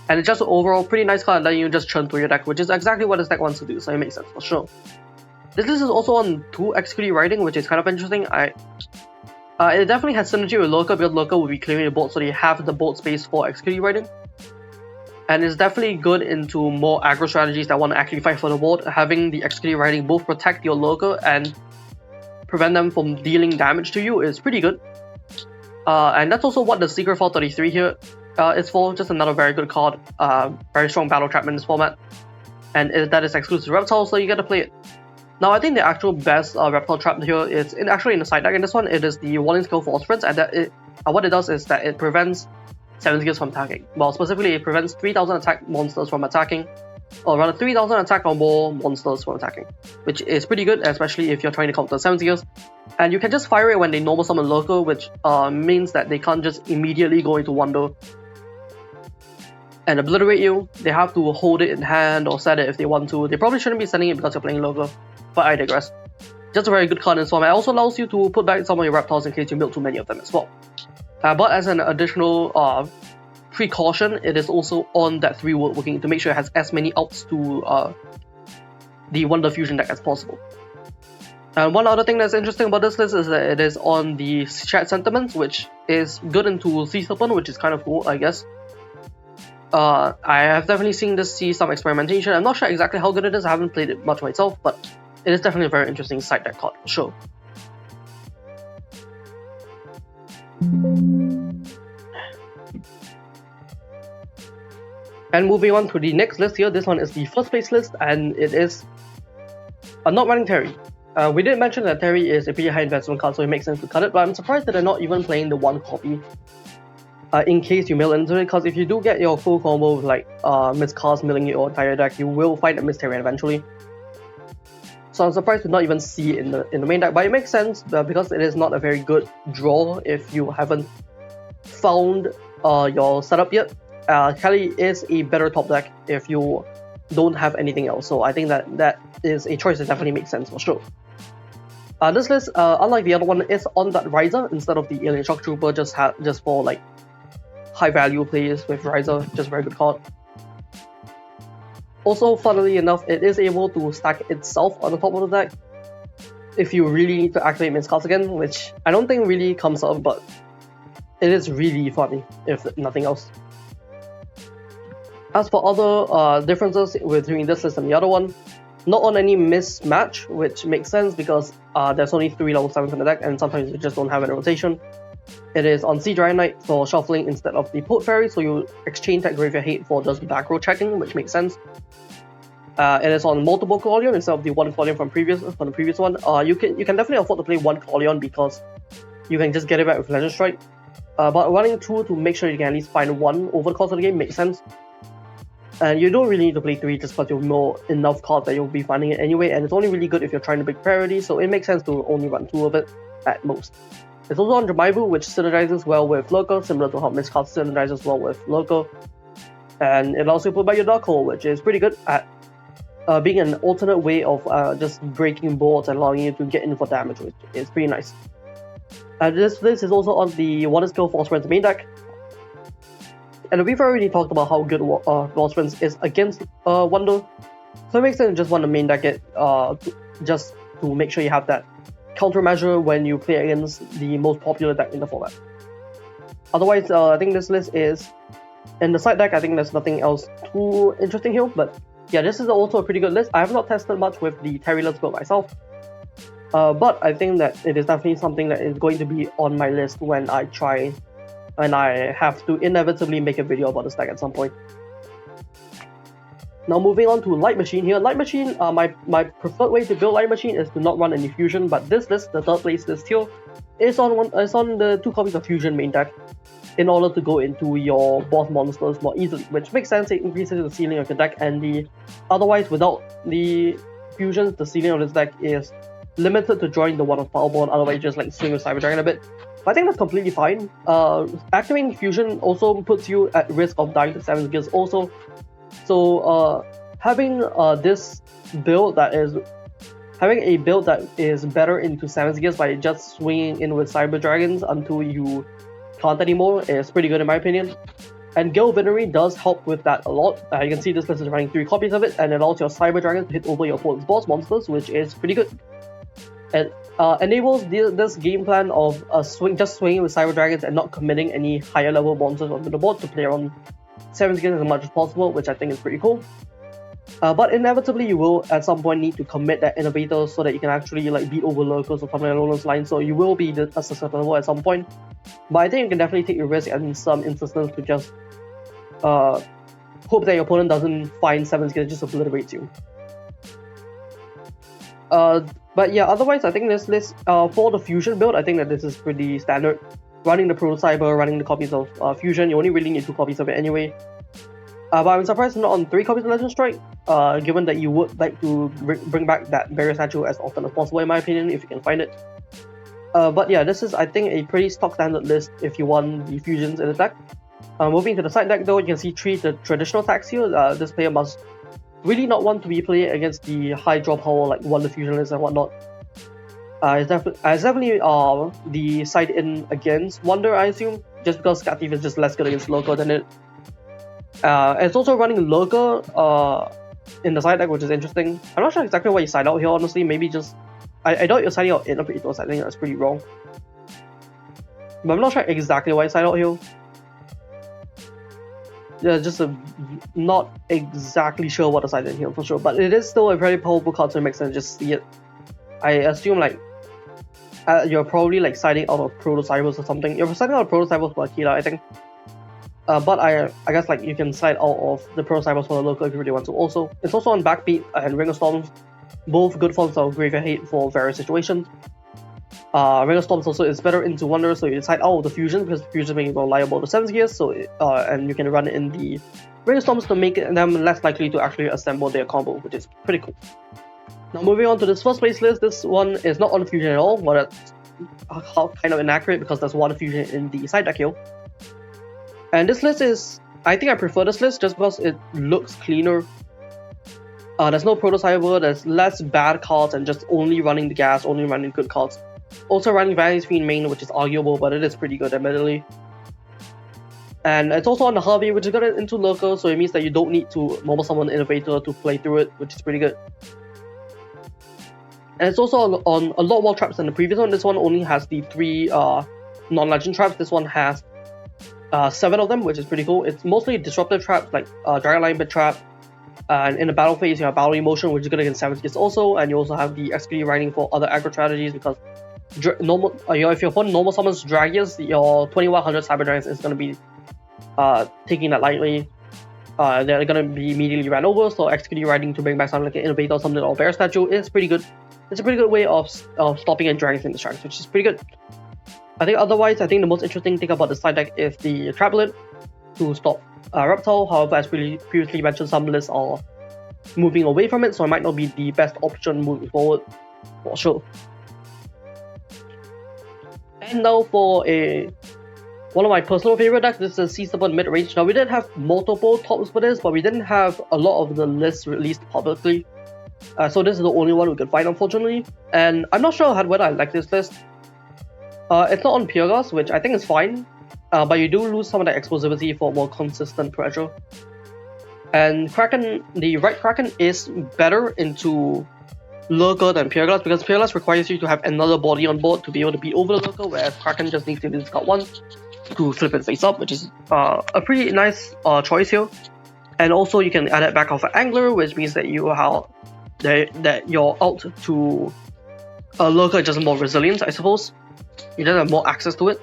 And it's just an overall pretty nice card, and then you just churn through your deck, which is exactly what this deck wants to do, so it makes sense for sure. This list is also on 2 Execute Writing, which is kind of interesting. It definitely has synergy with Lurker because Lurker will be clearing the board, so they have the board space for Execute Writing. And it's definitely good into more aggro strategies that want to actually fight for the board. Having the Execute Writing both protect your Lurker and prevent them from dealing damage to you is pretty good. And that's also what the Secret Fall 33 here is for. Just another very good card. Very strong battle trap in this format. And that is exclusive to Reptile, so you get to play it. Now, I think the actual best reptile trap here is actually in the side deck. In this one, it is the Warning Skill Force Prince, and what it does is that it prevents 7 skills from attacking. Well, specifically, it prevents 3,000 attack monsters from attacking, or rather 3,000 attack or more monsters from attacking, which is pretty good, especially if you're trying to counter 7 skills. And you can just fire it when they normal summon local, which means that they can't just immediately go into Wonder and obliterate you. They have to hold it in hand or set it if they want to. They probably shouldn't be sending it because you're playing local, but I digress. Just a very good card in this format. It also allows you to put back some of your reptiles in case you build too many of them as well. But as an additional precaution, it is also on that 3-word working to make sure it has as many outs to the Wonder Fusion deck as possible. And one other thing that's interesting about this list is that it is on the Chat Sentiments, which is good into Sea Serpent, which is kind of cool, I guess. I have definitely seen this see some experimentation. I'm not sure exactly how good it is, I haven't played it much myself, but it is definitely a very interesting side deck card for sure. And moving on to the next list here, this one is the first place list, and it is not running Terry. We did mention that Terry is a pretty high investment card, so it makes sense to cut it, but I'm surprised that they're not even playing the one copy in case you mill into it, because if you do get your full combo with like Miscast milling your entire deck, you will find a Miss Terry eventually. So I'm surprised to not even see it in the main deck, but it makes sense because it is not a very good draw if you haven't found your setup yet. Kelly is a better top deck if you don't have anything else, so I think that is a choice that definitely makes sense for sure. This list, unlike the other one, is on that Riser instead of the Alien Shock Trooper, just for like high value players with Riser, just very good card. Also, funnily enough, it is able to stack itself on the top of the deck if you really need to activate Miss cards again, which I don't think really comes up, but it is really funny, if nothing else. As for other differences between this list and the other one, not on any mismatch, which makes sense because there's only 3 level 7s in the deck and sometimes you just don't have any rotation. It is on Sea Giant Knight for shuffling instead of the Port Fairy, so you exchange that Graveyard Hate for just back row checking, which makes sense. It is on multiple Claudion instead of the one Claudion from the previous one. You can definitely afford to play one Claudion because you can just get it back with Legend Strike. But running 2 to make sure you can at least find 1 over the course of the game makes sense. And you don't really need to play 3 just because you know enough cards that you'll be finding it anyway, and it's only really good if you're trying to pick parity, so it makes sense to only run 2 of it at most. It's also on Jemaibu, which synergizes well with Lurker, similar to how Miss Card synergizes well with Lurker. And it allows you to put back your Dark Hole, which is pretty good at being an alternate way of just breaking boards and allowing you to get in for damage, which is pretty nice. This is also on the Water Skill Force Friends main deck. And we've already talked about how good Lost Friends is against Wonder, so it makes sense to just want to main deck it just to make sure you have that countermeasure when you play against the most popular deck in the format. Otherwise, I think this list is in the side deck. I think there's nothing else too interesting here, but yeah, this is also a pretty good list. I have not tested much with the Terry-less build myself, but I think that it is definitely something that is going to be on my list when I try. And I have to inevitably make a video about this deck at some point. Now moving on to Light Machine here. Light Machine, my preferred way to build Light Machine is to not run any Fusion, but this list, the third place list here, is on the 2 copies of Fusion main deck in order to go into your boss monsters more easily, which makes sense. It increases the ceiling of your deck, and otherwise without the Fusions, the ceiling of this deck is limited to drawing the one of Powerball, otherwise just like swing with Cyber Dragon a bit. But I think that's completely fine. Activating Fusion also puts you at risk of dying to 7 Gears also. So having this build that is better into 7 Gears by just swinging in with Cyber Dragons until you can't anymore is pretty good in my opinion. And Gale Venery does help with that a lot. You can see this list is running 3 copies of it, and it allows your Cyber Dragons to hit over your opponent's boss monsters, which is pretty good. It enables this game plan of just swinging with Cyber Dragons and not committing any higher level monsters onto the board to play around 7 Gears as much as possible, which I think is pretty cool. But inevitably you will at some point need to commit that Innovator so that you can actually like beat over Lurkers or something along those lines, so you will be a susceptible at some point. But I think you can definitely take a risk in some instances to just hope that your opponent doesn't find 7 Gears, just obliterates you. But yeah, otherwise I think this list, for the Fusion build, I think that this is pretty standard. Running the Proto Cyber, running the copies of Fusion, you only really need 2 copies of it anyway. But I'm surprised not on 3 copies of Legend Strike, given that you would like to bring back that Barrier Statue as often as possible in my opinion, if you can find it. But yeah, this is I think a pretty stock standard list if you want the Fusions in the deck. Moving to the side deck though, you can see 3 the traditional attacks here. This player must really not want to be played against the high draw power like Wonder Fusion list and whatnot. It's definitely the side in against Wonder, I assume, just because Scat Thief is just less good against Lurker than it. It's also running Lurker in the side deck, which is interesting. I'm not sure exactly why you side out here, honestly. Maybe just I doubt you're siding out Innovators. I think that's pretty wrong. But I'm not sure exactly why you side out here. Yeah, just not exactly sure what the side in here for sure, but it is still a very powerful card, so it makes sense to just see it. I assume like you're probably like siding out of Proto Cybers or something. You're siding out of Proto Cybers for Akira, I think. But I guess like you can side out of the Proto Cybers for the Lurker if you really want to also. It's also on Backbeat and Ring of Storms, both good forms of Graveyard Hate for various situations. Ring of Storms also is better into Wonder, so you decide out of the Fusion because Fusion makes you more liable to 7 Gears, so and you can run it in the Ring of Storms to make them less likely to actually assemble their combo, which is pretty cool. Now moving on to this first place list, this one is not on Fusion at all, but it's kind of inaccurate because there's one Fusion in the side deck here. And this list is, I think I prefer this list just because it looks cleaner. There's no Protocyber, there's less bad cards and just only running the gas, only running good cards. Also running Vanity Fiend main, which is arguable, but it is pretty good admittedly. And it's also on the Harvey, which is good into Lurker, so it means that you don't need to normal summon Innovator to play through it, which is pretty good. And it's also on a lot more traps than the previous one. This one only has the 3 non-legend traps. This one has 7 of them, which is pretty cool. It's mostly disruptive traps like Dragon Line Bit Trap. And in the battle phase, you have Battle Emotion, which is good against 7 skills also, and you also have the XP writing for other aggro strategies because normal, if your opponent normal summons Dragius, your 2100 Cyber Dragons is going to be taking that lightly. They're going to be immediately ran over, so XP writing to bring back something like an Innovator or something, or Bear Statue is pretty good. It's a pretty good way of stopping and dragons in the strikes, which is pretty good. I think otherwise, the most interesting thing about the side deck is the Traplet to stop Reptile. However, as previously mentioned, some lists are moving away from it, so it might not be the best option moving forward, for sure. And now for one of my personal favorite decks, this is Sea Serpent mid-range. Now we did have multiple tops for this, but we didn't have a lot of the lists released publicly. So this is the only one we could find, unfortunately. And I'm not sure whether I like this list. It's not on Pyrgos, which I think is fine. But you do lose some of the explosivity for more consistent pressure. And Kraken, the right Kraken is better into Lurker than Pyrgos because Pyrgos requires you to have another body on board to be able to beat over the Lurker, whereas Kraken just needs to discard 1 to flip it face up, which is a pretty nice choice here. And also you can add it back off an Angler, which means that you have that your out to a Lurker is just more resilience, I suppose. You just have more access to it.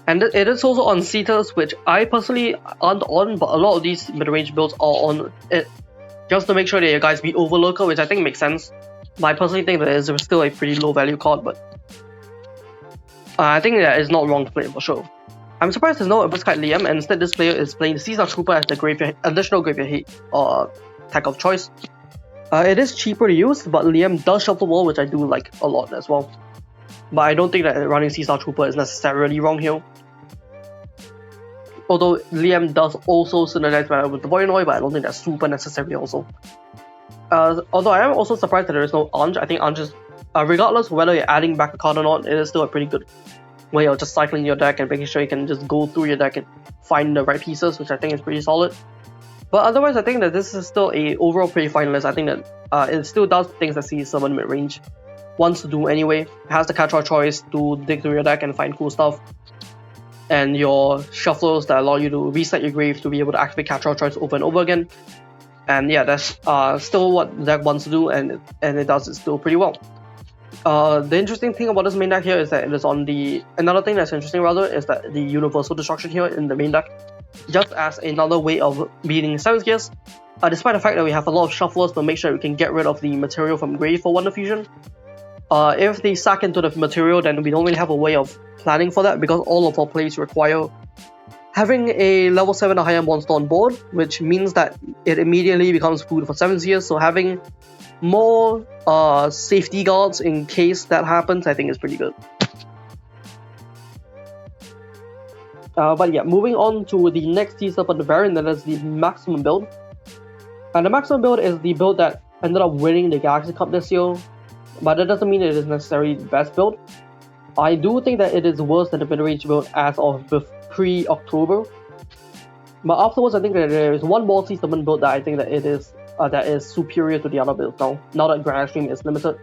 And it is also on Cetus, which I personally aren't on, but a lot of these mid-range builds are on it just to make sure that your guys beat over Lurker, which I think makes sense. But I personally think that it's still a pretty low value card, but I think that it's not wrong to play it for sure. I'm surprised there's no Abyss Kite Liam, and instead this player is playing the Sea Star Trooper as the additional graveyard hit tech of choice. It is cheaper to use, but Liam does shuffle well, which I do like a lot as well. But I don't think that running Sea Star Trooper is necessarily wrong here. Although Liam does also synergize better with the Voinoid, but I don't think that's super necessary also. Although I am also surprised that there is no Anj. I think Anj is, regardless of whether you're adding back a card or not, it is still a pretty good way of just cycling your deck and making sure you can just go through your deck and find the right pieces, which I think is pretty solid. But otherwise, I think that this is still a overall pretty fine list. I think that it still does things that Sea Serpent mid-range wants to do anyway. It has the catch-all choice to dig through your deck and find cool stuff. And your shufflers that allow you to reset your grave to be able to activate catch-all choice over and over again. And yeah, that's still what the deck wants to do, and it does it still pretty well. The interesting thing about this main deck here is that it is on the... Another thing that's interesting rather is that the Universal Destruction here in the main deck, just as another way of beating 7 gears, despite the fact that we have a lot of shufflers to make sure we can get rid of the material from grave for Wonder Fusion. If they sack into the material, then we don't really have a way of planning for that because all of our plays require having a level 7 or higher monster on board, which means that it immediately becomes food for 7 gears, so having more safety guards in case that happens, I think is pretty good. But yeah, moving on to the next Sea Serpent variant, that is the Maximum build. And the Maximum build is the build that ended up winning the Galaxy Cup this year, but that doesn't mean it is necessarily the best build. I do think that it is worse than the mid-range build as of pre-October. But afterwards, I think that there is one more Sea Serpent build that I think that it is that is superior to the other builds now that Grand Extreme is limited.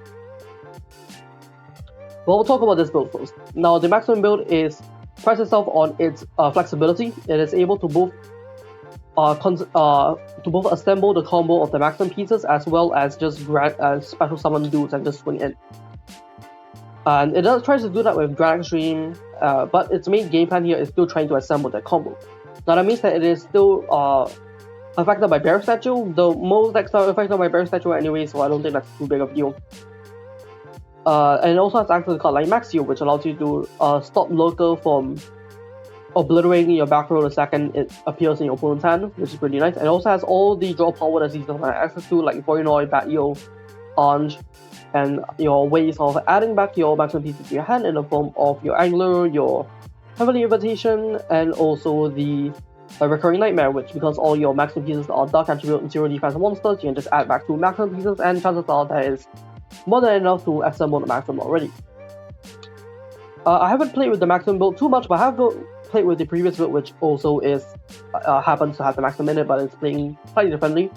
But we'll talk about this build first. Now, the Maximum build prides itself on its flexibility. It is able to both assemble the combo of the Maximum pieces as well as just special summon dudes and just swing in. And it tries to do that with Grand Extreme, but its main game plan here is still trying to assemble that combo. Now that means that it is still affected by Bear Statue, though most decks are affected by Bear Statue anyway, so I don't think that's too big of a deal. And it also has access to a card like Maxio, which allows you to stop Lurker from obliterating your back row the second it appears in your opponent's hand, which is pretty nice. And it also has all the draw power that Sea Serpent has access to, like Voinoid, Bat-Eo, Anj, and your ways of adding back your Maximum pieces to your hand in the form of your Angler, your Heavenly Invitation, and also the a Recurring Nightmare, which because all your maximum pieces are Dark Attribute and 0 defense monsters, you can just add back 2 maximum pieces, and chances are that is more than enough to assemble the maximum already. I haven't played with the maximum build too much, but I have played with the previous build, which also is happens to have the maximum in it, but it's playing slightly differently.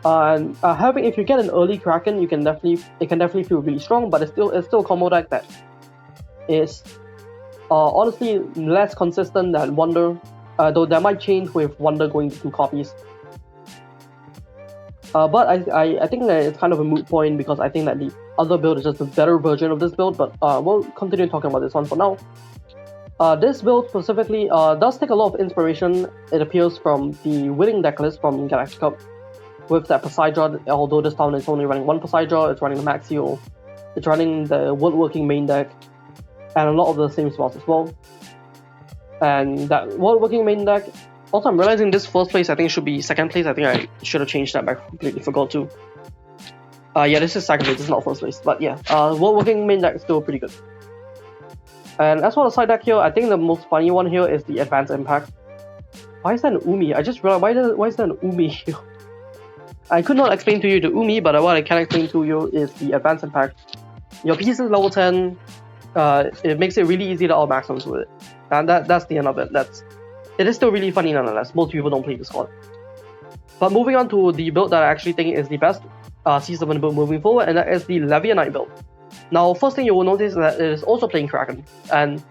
And if you get an early Kraken, it can definitely feel really strong, but it's still a combo deck that is honestly less consistent than Wonder, though that might change with Wonder going to 2 copies. But I think that it's kind of a moot point because I think that the other build is just a better version of this build, but we'll continue talking about this one for now. This build specifically does take a lot of inspiration, it appears, from the winning deck list from Galactic Cup, with that Poseidra, although this time it's only running 1 Poseidra, it's running the Maxio, it's running the woodworking main deck, and a lot of the same spots as well. And that woodworking main deck, also I'm realizing this first place I think should be second place. I think I should have changed that, but I completely forgot to. Yeah, this is second place, this is not first place, but yeah, woodworking main deck is still pretty good. And as for the side deck here, I think the most funny one here is the Advanced Impact. Why is that an Umi? I just realized, why is that an Umi here? I could not explain to you the Umi, but what I can explain to you is the Advanced Impact. Your piece is level 10, it makes it really easy to out-maximums with it. And that's the end of it. It is still really funny nonetheless. Most people don't play this card. But moving on to the build that I actually think is the best C7 build moving forward, and that is the Levianite build. Now, first thing you will notice is that it is also playing Kraken, and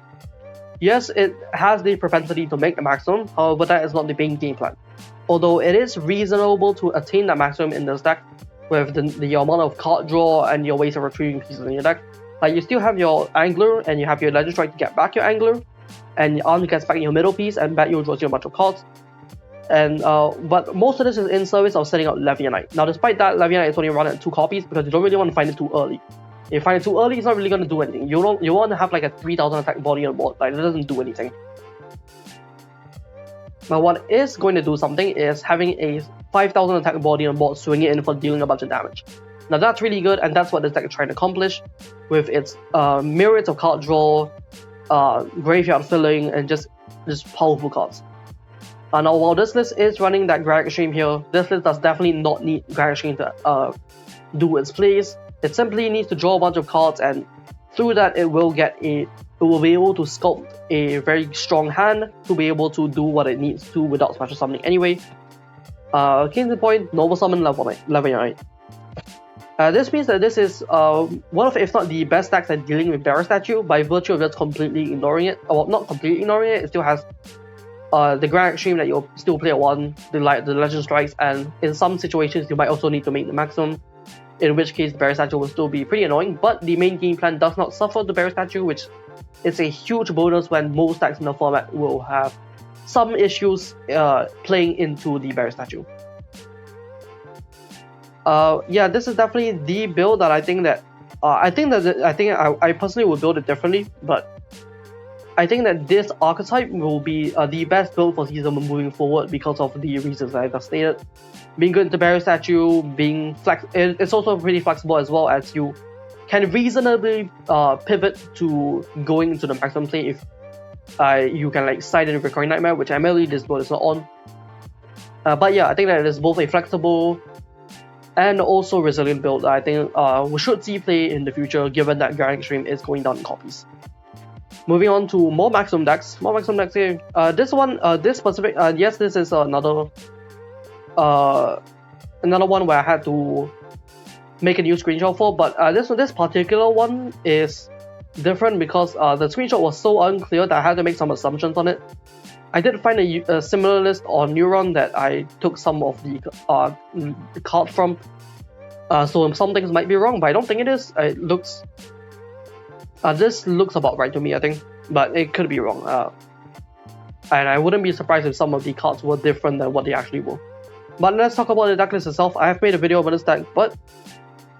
yes, it has the propensity to make the maximum, however that is not the main game plan. Although it is reasonable to attain that maximum in this deck with the amount of card draw and your ways of retrieving pieces in your deck. You still have your Angler and you have your Legend Strike to get back your Angler, and your Arm gets back your middle piece, and Bat draws you a bunch of cards. And but most of this is in service of setting up Levianite. Now, despite that, Levianite is only run at 2 copies because you don't really want to find it too early. If you find it too early, it's not really going to do anything. You want to have like a 3000 attack body on board. Like, it doesn't do anything. Now, what is going to do something is having a 5000 attack body on board, swing it in for dealing a bunch of damage. Now, that's really good, and that's what this deck is trying to accomplish with its myriads of card draw, graveyard filling, and just powerful cards. Now, while this list is running that Grand Extreme here, this list does definitely not need Grand Extreme to do its plays. It simply needs to draw a bunch of cards, and through that it will be able to sculpt a very strong hand to be able to do what it needs to without special summoning anyway. Case in point, Noble Summon Levianite. This means that this is one of, if not the best decks at dealing with Barrier Statue by virtue of just completely ignoring it. Well, not completely ignoring it, it still has the Grand Extreme that you'll still play at 1, the Legend Strikes, and in some situations you might also need to make the maximum, in which case Barrier Statue will still be pretty annoying, but the main game plan does not suffer the Barrier Statue, which is a huge bonus when most decks in the format will have some issues playing into the Barrier Statue. Yeah, this is definitely the build that I think I personally would build it differently, but I think that this archetype will be the best build for Season moving forward because of the reasons I just stated. Being good into Barrier Statue, it's also pretty flexible as well, as you can reasonably pivot to going into the maximum play if you can like side in Recurring Nightmare, which admittedly this build is not on. But yeah, I think that it is both a flexible and also resilient build that I think we should see play in the future, given that Grand Extreme is going down in copies. Moving on to more maximum decks. Here. This specific, yes, this is another one where I had to make a new screenshot for, but this particular one is different because the screenshot was so unclear that I had to make some assumptions on it. I did find a similar list on Neuron that I took some of the cards from, so some things might be wrong, but I don't think it is. This looks about right to me, I think, but it could be wrong. And I wouldn't be surprised if some of the cards were different than what they actually were. But let's talk about the deck list itself. I have made a video about this deck, but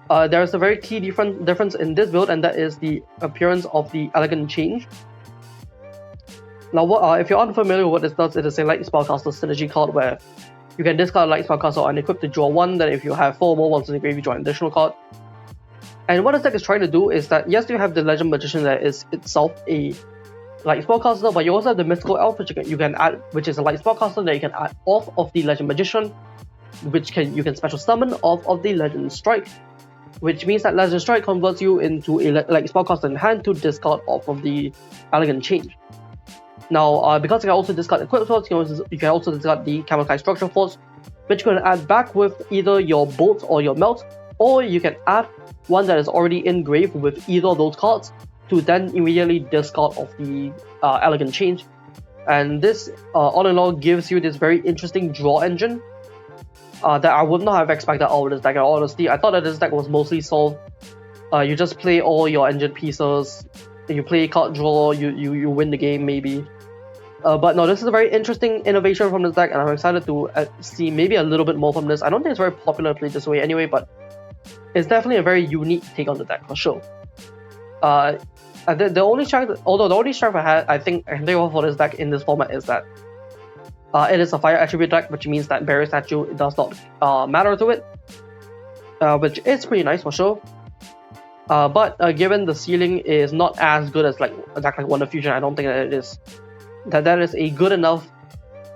there is a very key difference in this build, and that is the appearance of the Elegant Change. Now, if you're unfamiliar with what this does, it is a Light Spellcaster synergy card where you can discard Light Spellcaster and equip to draw 1, then if you have 4 more ones in the grave, you draw an additional card. And what this deck is trying to do is that, yes, you have the Legend Magician that is itself a light spellcaster, but you also have the mystical elf, which you can add, which is a light spellcaster that you can add off of the legend magician, which you can special summon off of the legend strike, which means that legend strike converts you into a light spellcaster in hand to discard off of the elegant change. Now, because you can also discard equip force, you can also discard the Camokai structure force, which you can add back with either your bolt or your melt, or you can add one that is already engraved with either of those cards to then immediately discard of the elegant change. And this all in all gives you this very interesting draw engine that I would not have expected out of this deck. Honestly, I thought that this deck was mostly solved. You just play all your engine pieces, you play card draw, you win the game maybe. But no, this is a very interesting innovation from this deck, and I'm excited to see maybe a little bit more from this. I don't think it's very popular to play this way anyway, but it's definitely a very unique take on the deck for sure. The only strength I think I can think of for this deck in this format is that it is a fire attribute deck, which means that Barrier Statue does not matter to it, which is pretty nice for sure. But given the ceiling is not as good as like a deck like Wonder Fusion, I don't think that it is that is a good enough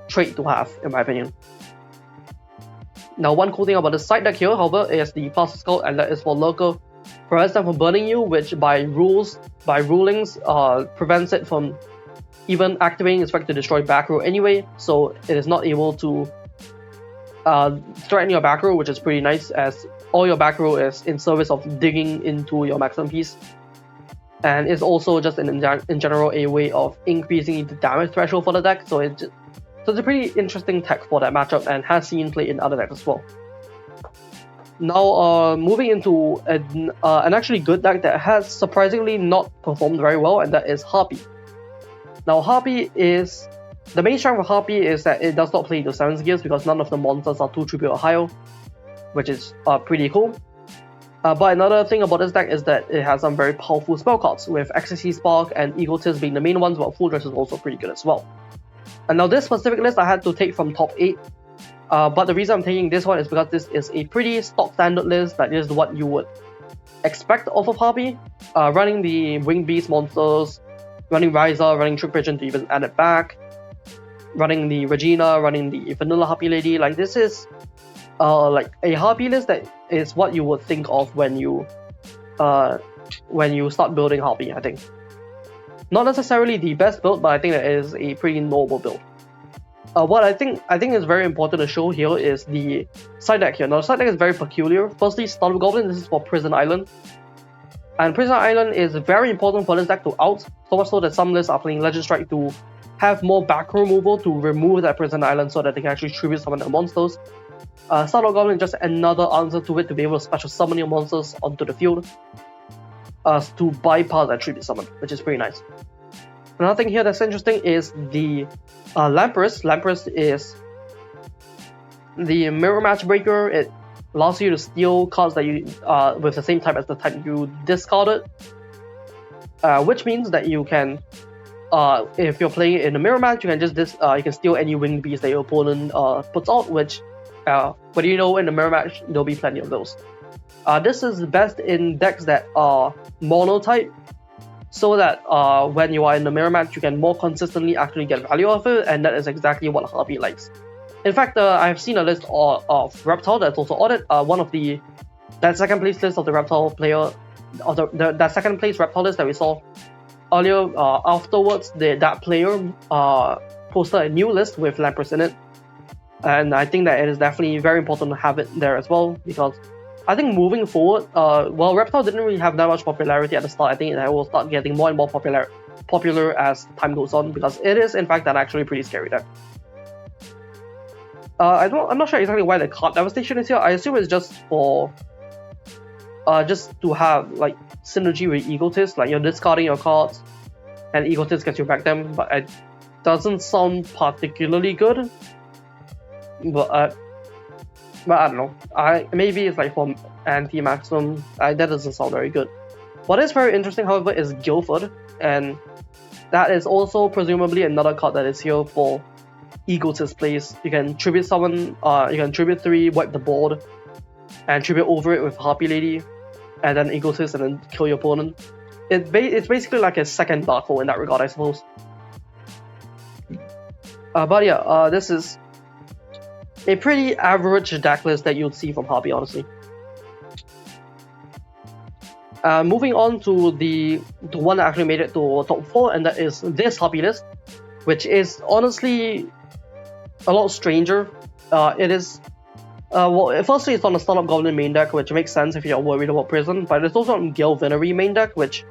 trait to have, in my opinion. Now, one cool thing about the side deck here, however, is the Plaster Skull, and that is for Lurker. Prevents them from burning you, which by rulings prevents it from even activating its effect to destroy back row anyway, so it is not able to threaten your back row, which is pretty nice, as all your back row is in service of digging into your maximum piece. And it's also just in general a way of increasing the damage threshold for the deck, so it's a pretty interesting tech for that matchup and has seen play in other decks as well. Now, moving into an actually good deck that has surprisingly not performed very well, and that is Harpy. Now, Harpy is... The main strength of Harpy is that it does not play into 7th gears because none of the monsters are 2 tribute or higher, which is pretty cool. But another thing about this deck is that it has some very powerful spell cards, with Ecstasy Spark and Egotist being the main ones, while Full Dress is also pretty good as well. And now this specific list I had to take from top 8, but the reason I'm taking this one is because this is a pretty stock standard list that is what you would expect off of Harpy. Running the Winged Beast monsters, running Ryza, running Trick Pigeon to even add it back, running the Regina, running the Vanilla Harpy Lady. Like, this is like a Harpy list that is what you would think of when you start building Harpy, I think. Not necessarily the best build, but I think that it is a pretty noble build. What I think is very important to show here is the side deck here. Now, the side deck is very peculiar. Firstly, Startled Goblin, this is for Prison Island. And Prison Island is very important for this deck to out, so much so that some lists are playing Legend Strike to have more back row removal to remove that Prison Island so that they can actually tribute summon their monsters. Startled Goblin is just another answer to it to be able to special summon your monsters onto the field to bypass that tribute summon, which is pretty nice. Another thing here that's interesting is the Lampress. Lampress is the Mirror Match Breaker. It allows you to steal cards that you with the same type as the type you discarded, which means that you can, if you're playing in a Mirror Match, you can just you can steal any Winged Beast that your opponent puts out, which but you know, in the Mirror Match there'll be plenty of those. This is best in decks that are mono type, so that when you are in the Mirror Match, you can more consistently actually get value of it, and that is exactly what Harpy likes. In fact, I have seen a list of Reptile that's also ordered. That second place list of the Reptile player, or that second place Reptile list that we saw earlier, afterwards, that player posted a new list with Lampress in it. And I think that it is definitely very important to have it there as well, because I think moving forward, well, Reptile didn't really have that much popularity at the start. I think it will start getting more and more popular as time goes on, because it is in fact an actually pretty scary deck. I'm not sure exactly why the card devastation is here. I assume it's just for just to have like synergy with Egotist, like you're discarding your cards and Egotist gets you back them, but it doesn't sound particularly good. But I don't know. Maybe it's like for anti-maximum. That doesn't sound very good. What is very interesting, however, is Guildford, and that is also presumably another card that is here for Egotist plays. You can tribute someone. You can tribute 3, wipe the board, and tribute over it with Harpy Lady, and then Egotist, and then kill your opponent. it's basically like a second Dark Hole in that regard, I suppose. But yeah, this is a pretty average deck list that you'll see from Harpy, honestly. Moving on to the one that actually made it to top 4, and that is this Harpy list, which is honestly a lot stranger. It is, well, firstly, it's on the Startup Goblin main deck, which makes sense if you're worried about Prison, but it's also on Gale Venery main deck, which,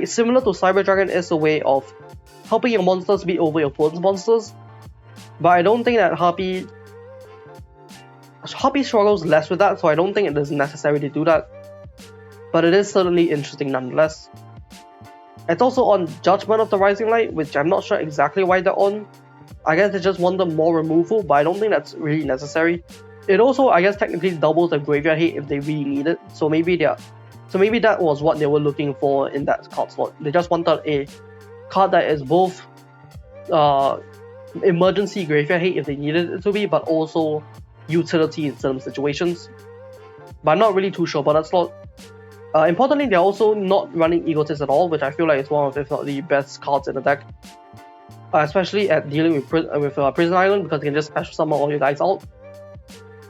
similar to Cyber Dragon, is a way of helping your monsters beat over your opponent's monsters. But I don't think that Harpy struggles less with that, so I don't think it is necessary to do that. But it is certainly interesting nonetheless. It's also on Judgment of the Rising Light, which I'm not sure exactly why they're on. I guess they just wanted more removal, but I don't think that's really necessary. It also, I guess, technically doubles the graveyard hate if they really need it. So maybe that was what they were looking for in that card slot. They just wanted a card that is both emergency graveyard hate if they needed it to be, but also utility in certain situations. But I'm not really too sure about that slot. Importantly, they're also not running Egotist at all, which I feel like is one of, if not the best cards in the deck. Especially at dealing with Prison Island, because you can just special summon all your guys out.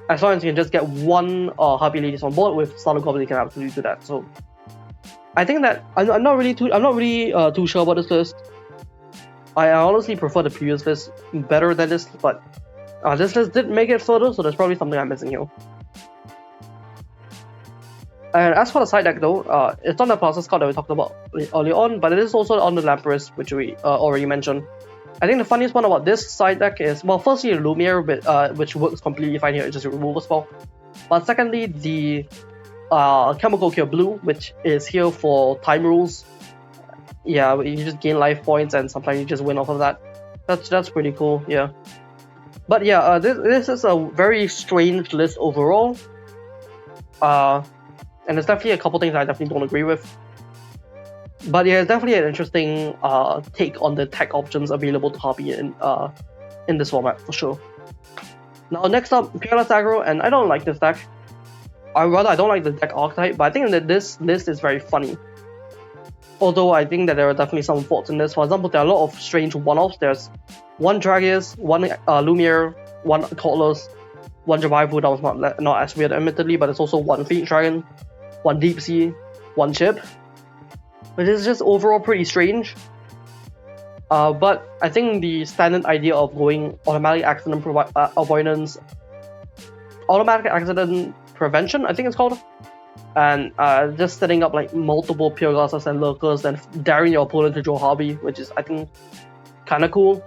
As long as you can just get one Harpy Ladies on board with Startup Goblin, you can absolutely do that. So I think that I'm not really too sure about this list. I honestly prefer the previous list better than this, but this list did make it further, so there's probably something I'm missing here. And as for the side deck though, it's on the Plaza card that we talked about earlier on, but it is also on the Lampress, which we already mentioned. I think the funniest one about this side deck is, well, firstly Lumiere, which works completely fine here, it's just a removal spell. But secondly, the Chemical Cure Blue, which is here for time rules. Yeah, you just gain life points and sometimes you just win off of that. That's pretty cool, yeah. But yeah, this is a very strange list overall. And there's definitely a couple things I definitely don't agree with. But yeah, it's definitely an interesting take on the tech options available to Harpy in this format, for sure. Now next up, Peerless Aggro, and I don't like this deck. I don't like the deck archetype, but I think that this list is very funny. Although I think that there are definitely some faults in this. For example, there are a lot of strange one-offs. There's one Dragius, one Lumiere, one Cutlass, one Revival that was not as weird admittedly, but it's also one Phoenix Dragon, one Deep Sea, one Chip, which is just overall pretty strange. But I think the standard idea of going automatic accident avoidance, automatic accident prevention, I think it's called, and just setting up like multiple Pure Glasses and Lurkers and daring your opponent to draw Harpy, which is, I think, kind of cool.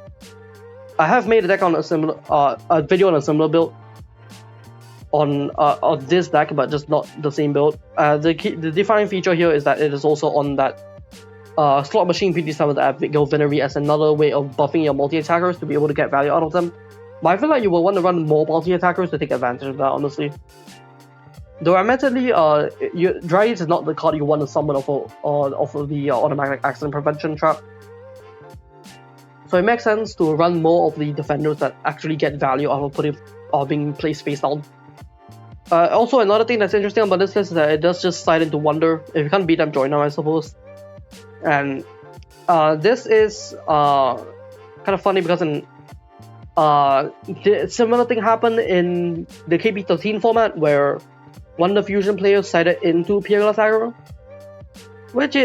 I have made a deck on a video on a similar build on this deck, but just not the same build. The defining feature here is that it is also on that Slot Machine PT7 that have Gale Venery as another way of buffing your multi-attackers to be able to get value out of them. But I feel like you will want to run more multi-attackers to take advantage of that, honestly. Though admittedly, Dryad is not the card you want to summon off of the automatic accident prevention trap. So it makes sense to run more of the defenders that actually get value out of being placed face down. Also, another thing that's interesting about this list is that it does just slide into Wonder. If you can't beat them, join them, I suppose. And this is kind of funny because the similar thing happened in the KP13 format where Wonder Fusion players sided into Peerless Aggro, which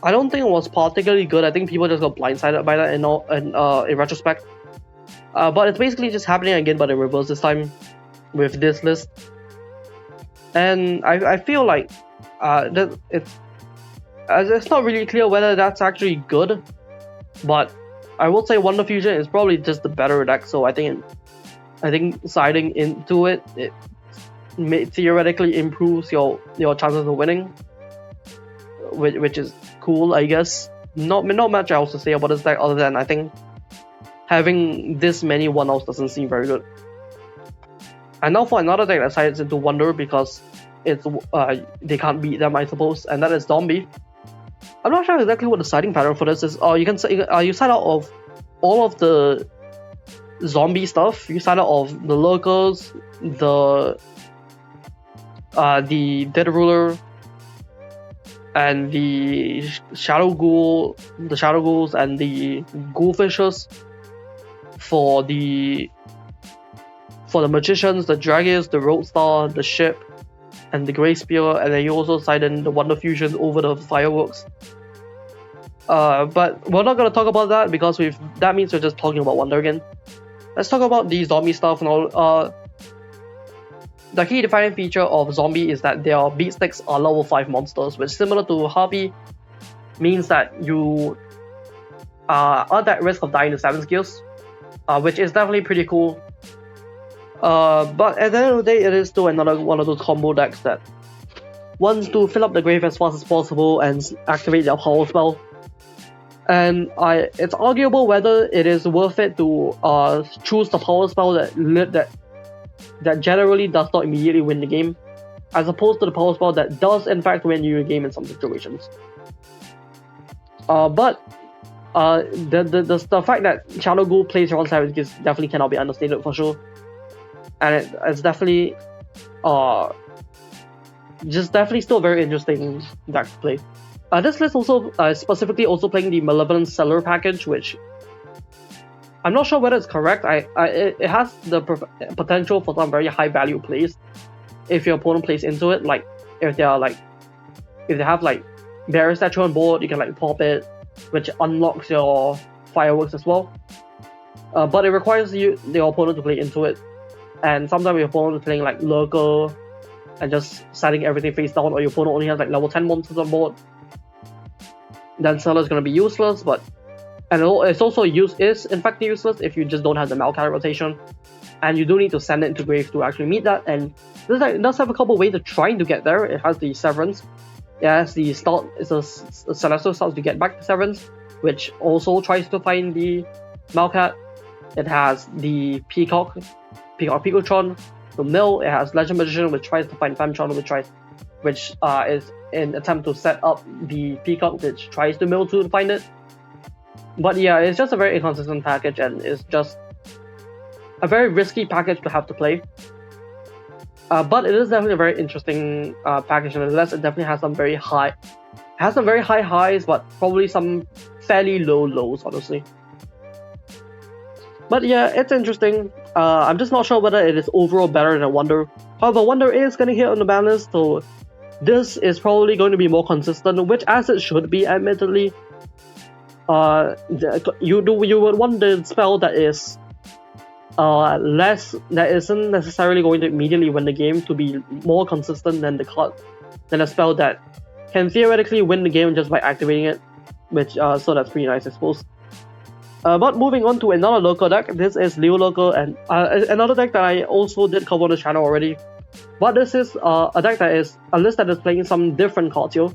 I don't think was particularly good. I think people just got blindsided by that in retrospect. But it's basically just happening again, but in reverse this time with this list. And I feel like that it's not really clear whether that's actually good, but I would say Wonder Fusion is probably just the better deck. So I think siding into it theoretically improves your chances of winning, which is cool, I guess. Not much else to say about this deck other than I think having this many one-offs doesn't seem very good. And now for another deck that sides into Wonder because it's they can't beat them, I suppose, and that is Zombie. I'm not sure exactly what the siding pattern for this is. You side out of all of the zombie stuff. You side out of the Lurkers, the Dead Ruler, and the shadow ghouls, and the ghoulfishers for the magicians, the dragons, the roadstar, the ship, and the grey spear, and then you also side in the wonder fusion over the fireworks. But we're not gonna talk about that because that means we're just talking about wonder again. Let's talk about the zombie stuff now. The key defining feature of zombie is that their beatsticks are level 5 monsters, which, similar to Harpy, means that you aren't at risk of dying to 7 skills, which is definitely pretty cool. But at the end of the day, it is still another one of those combo decks that wants to fill up the grave as fast as possible and activate their power spell. And it's arguable whether it is worth it to choose the power spell that generally does not immediately win the game, as opposed to the power spell that does in fact win you a game in some situations. But the fact that Shadow Ghoul plays around 7 skills definitely cannot be understated for sure. And it's definitely still a very interesting deck to play. This list also specifically also playing the Malevolent Seller package, which I'm not sure whether it's correct. It has the potential for some very high value plays if your opponent plays into it. Like if they have like Barrier Statue on board, you can like pop it, which unlocks your fireworks as well. But it requires your opponent to play into it, and sometimes your opponent is playing like Lurker and just setting everything face down, or your opponent only has like level 10 monsters on board. Then Seller is going to be useless, and it's also in fact useless if you just don't have the Malcat rotation, and you do need to send it into grave to actually meet that. And it does have a couple ways of trying to get there. It has the Severance, it has the start. It's a Celestial starts to get back to Severance, which also tries to find the Malcat. It has the Picotron to mill. It has Legend Magician, which tries to find Femtron, which is an attempt to set up the Peacock, which tries to mill to find it. But yeah, it's just a very inconsistent package, and it's just a very risky package to have to play. But it is definitely a very interesting package, and nonetheless, it definitely has some very high highs, but probably some fairly low lows, honestly. But yeah, it's interesting. I'm just not sure whether it is overall better than Wonder. However, Wonder is going to hit on the ban list, so this is probably going to be more consistent, which as it should be, admittedly. You would want the spell that is that isn't necessarily going to immediately win the game to be more consistent than a spell that can theoretically win the game just by activating it, which so that's pretty nice, I suppose. But moving on to another local deck, this is Leo Local, and another deck that I also did cover on the channel already. But this is a deck that is a list that is playing some different cards here.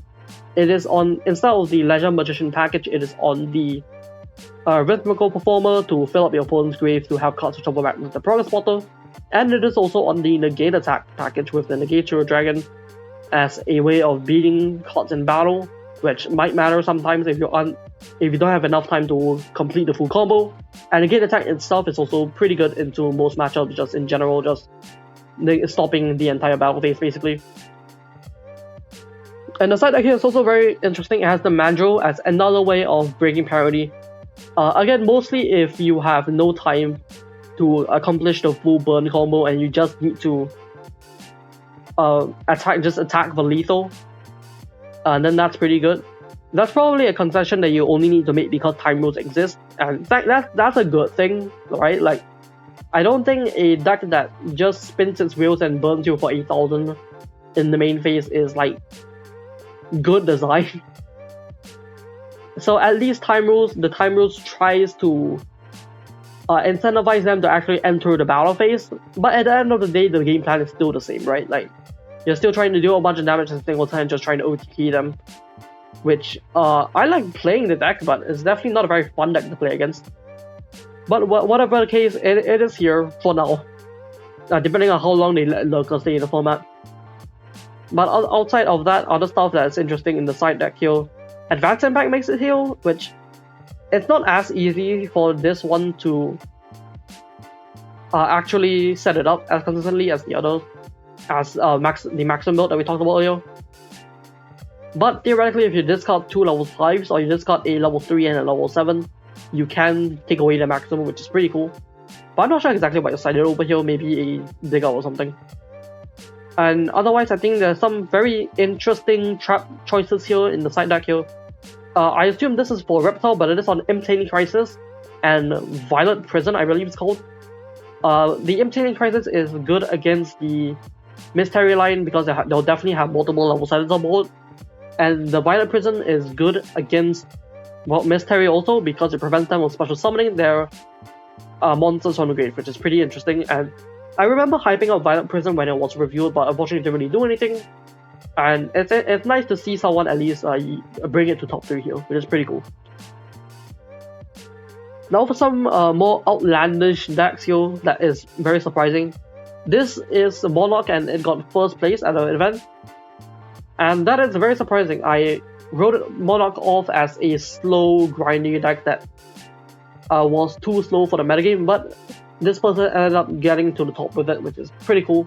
It is on, instead of the Legend Magician package, it is on the Rhythmical Performer to fill up your opponent's grave to have cards to trouble back with the Progress Spotter. And it is also on the Negate Attack package with the Negate Hero Dragon as a way of beating cards in battle, which might matter sometimes if you don't have enough time to complete the full combo. And Negate Attack itself is also pretty good into most matchups, just in general, just stopping the entire battle phase basically. And the side deck here is also very interesting. It has the Mandrill as another way of breaking parity. Again, mostly if you have no time to accomplish the full burn combo and you just need to attack for lethal, then that's pretty good. That's probably a concession that you only need to make because time rules exist, and that's a good thing, right? Like, I don't think a deck that just spins its wheels and burns you for 8,000 in the main phase is like good design. So at least the time rules tries to incentivize them to actually enter the battle phase, but at the end of the day, the game plan is still the same, right? Like, you're still trying to do a bunch of damage in a single time, just trying to OTK them, which I like playing the deck, but it's definitely not a very fun deck to play against. But whatever the case, it is here for now, depending on how long they let Lurker stay in the format. But outside of that, other stuff that's interesting in the side deck here, Advanced Impact makes it here, which it's not as easy for this one to actually set it up as consistently as the others, as the maximum build that we talked about earlier. But theoretically, if you discard 2 level 5s or you discard a level 3 and a level 7, you can take away the maximum, which is pretty cool. But I'm not sure exactly what you decided over here, maybe a digger or something. And otherwise, I think there's some very interesting trap choices here in the side deck here. I assume this is for Reptile, but it is on Imp-Tainting Crisis and Violet Prison, I believe it's called. The Imp-Tainting Crisis is good against the Mystery line because they'll definitely have multiple level 7s on board. And the Violet Prison is good against Mystery also because it prevents them from special summoning their monsters from the grave, which is pretty interesting. And I remember hyping up Violet Prison when it was reviewed, but unfortunately it didn't really do anything. And it's nice to see someone at least bring it to top 3 here, which is pretty cool. Now for some more outlandish decks here that is very surprising. This is Monarch and it got first place at the event. And that is very surprising. I wrote Monarch off as a slow, grindy deck that was too slow for the metagame, but this person ended up getting to the top with it, which is pretty cool.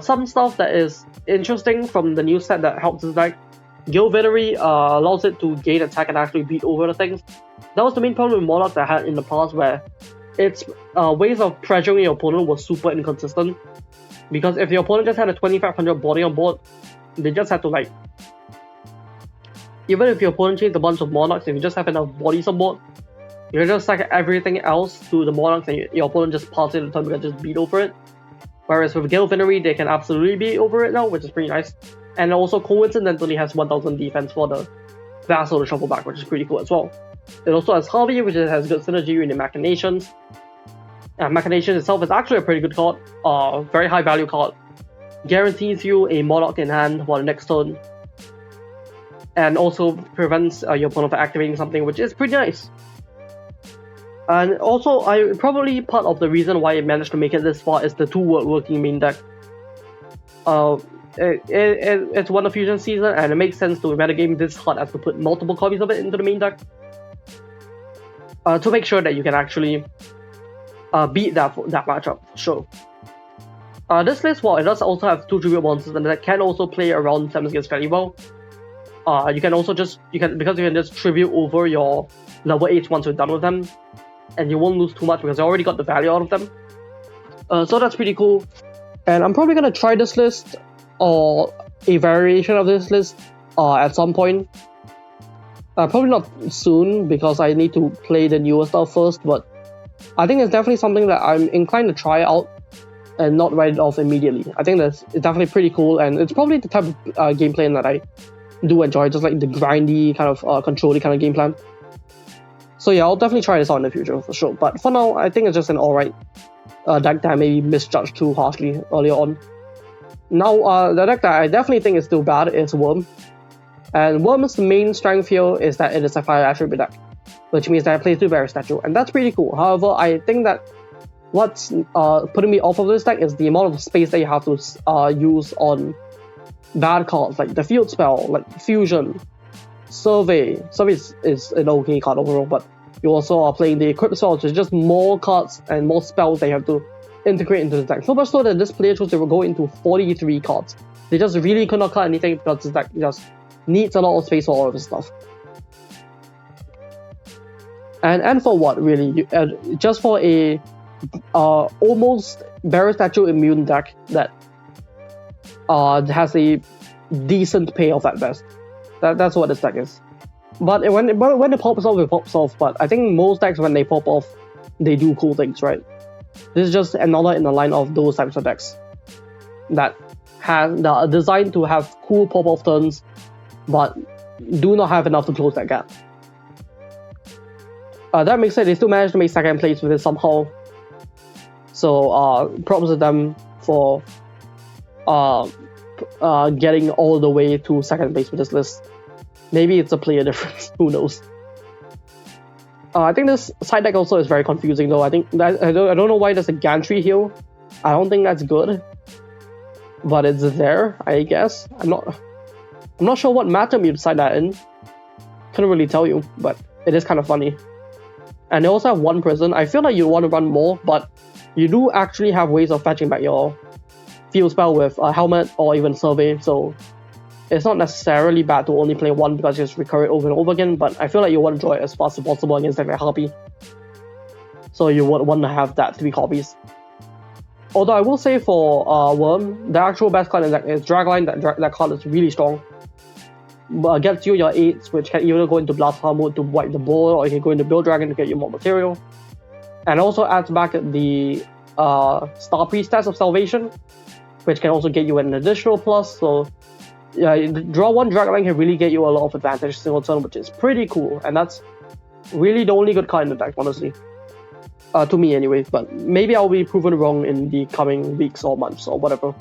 Some stuff that is interesting from the new set that helps this deck. Gale Venery allows it to gain attack and actually beat over the things. That was the main problem with Monarch that I had in the past, where its ways of pressuring your opponent was super inconsistent. Because if your opponent just had a 2500 body on board, they just had to like... Even if your opponent chased a bunch of Monarchs, if you just have enough bodies on board, you can just stack everything else to the Monarchs and your opponent just passes the turn and just beat over it. Whereas with Gale Venery, they can absolutely beat over it now, which is pretty nice. And also coincidentally has 1000 defense for the Vassal to shuffle back, which is pretty cool as well. It also has Harvey, which has good synergy in the Machinations. Machinations itself is actually a pretty good card, very high value card. Guarantees you a Monarch in hand for the next turn. And also prevents your opponent from activating something, which is pretty nice. And also, probably part of the reason why it managed to make it this far is the 2-word working main deck. It's Wonder Fusion season, and it makes sense to metagame this hard as to put multiple copies of it into the main deck. To make sure that you can actually beat that matchup, for sure. This list, while it does also have 2 tribute monsters, and that can also play around 7 skills fairly well. You can also just tribute over your level 8s once you're done with them, and you won't lose too much because you already got the value out of them. So that's pretty cool. And I'm probably gonna try this list or a variation of this list at some point. Probably not soon because I need to play the newer stuff first, but I think it's definitely something that I'm inclined to try out and not write it off immediately. I think it's definitely pretty cool, and it's probably the type of gameplay that I do enjoy, just like the grindy kind of control-y kind of game plan. So yeah, I'll definitely try this out in the future for sure. But for now, I think it's just an alright deck that I maybe misjudged too harshly earlier on. Now, the deck that I definitely think is still bad is Worm. And Worm's main strength here is that it is a fire attribute deck, which means that it plays 2 Barrier Statue, and that's pretty cool. However, I think that what's putting me off of this deck is the amount of space that you have to use on bad cards, like the field spell, like Fusion, Survey. Survey is an okay card overall, but you also are playing the Equip spell, which is just more cards and more spells that you have to integrate into the deck. So much so that this player chose to go into 43 cards. They just really could not cut anything because this deck just needs a lot of space for all of this stuff. And for what, really? Just for a almost Barrier Statue immune deck that has a decent payoff at best. That's what this deck is. But when it pops off, it pops off. But I think most decks, when they pop off, they do cool things, right? This is just another in the line of those types of decks that are designed to have cool pop-off turns, but do not have enough to close that gap. That makes sense. They still managed to make second place with it somehow. So props to them for getting all the way to second place with this list. Maybe it's a player difference. Who knows? I think this side deck also is very confusing though. I think that I don't know why there's a Gantry here. I don't think that's good, but it's there, I guess. I'm not sure what matchup you decide that in. Couldn't really tell you, but it is kind of funny. And they also have 1 prison. I feel like you want to run more, but you do actually have ways of fetching back your field spell with a helmet or even survey. So it's not necessarily bad to only play one because you just recur it over and over again, but I feel like you want to draw it as fast as possible against like a Harpy. So you would want to have that 3 copies. Although I will say for Worm, the actual best card in that is Dragline. That card is really strong. Gets you your 8s, which can either go into Blast mode to wipe the board, or you can go into Build Dragon to get you more material. And also adds back the Star Priestess of Salvation, which can also get you an additional plus. So yeah, draw 1 Dragline can really get you a lot of advantage single turn, which is pretty cool. And that's really the only good card in the deck, honestly. To me anyway, but maybe I'll be proven wrong in the coming weeks or months or whatever.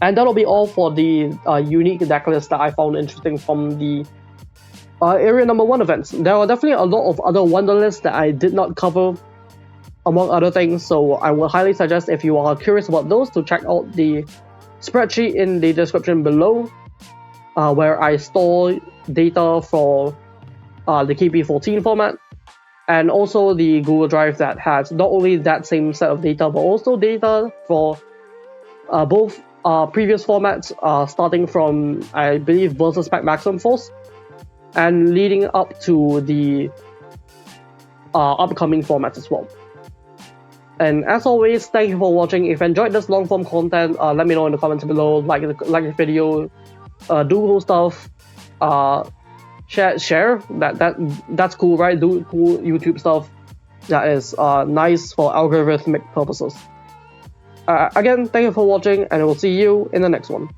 And that'll be all for the unique deck list that I found interesting from the Area Number 1 events. There are definitely a lot of other Wonder lists that I did not cover, among other things, so I would highly suggest, if you are curious about those, to check out the spreadsheet in the description below, where I store data for the KP14 format, and also the Google Drive that has not only that same set of data, but also data for both previous formats, starting from, I believe, Versus Pack Maximum Force, and leading up to the upcoming formats as well. And as always, thank you for watching. If you enjoyed this long form content, let me know in the comments below. Like the video, do cool stuff, share. That's cool, right? Do cool YouTube stuff that is nice for algorithmic purposes. Again, thank you for watching, and I will see you in the next one.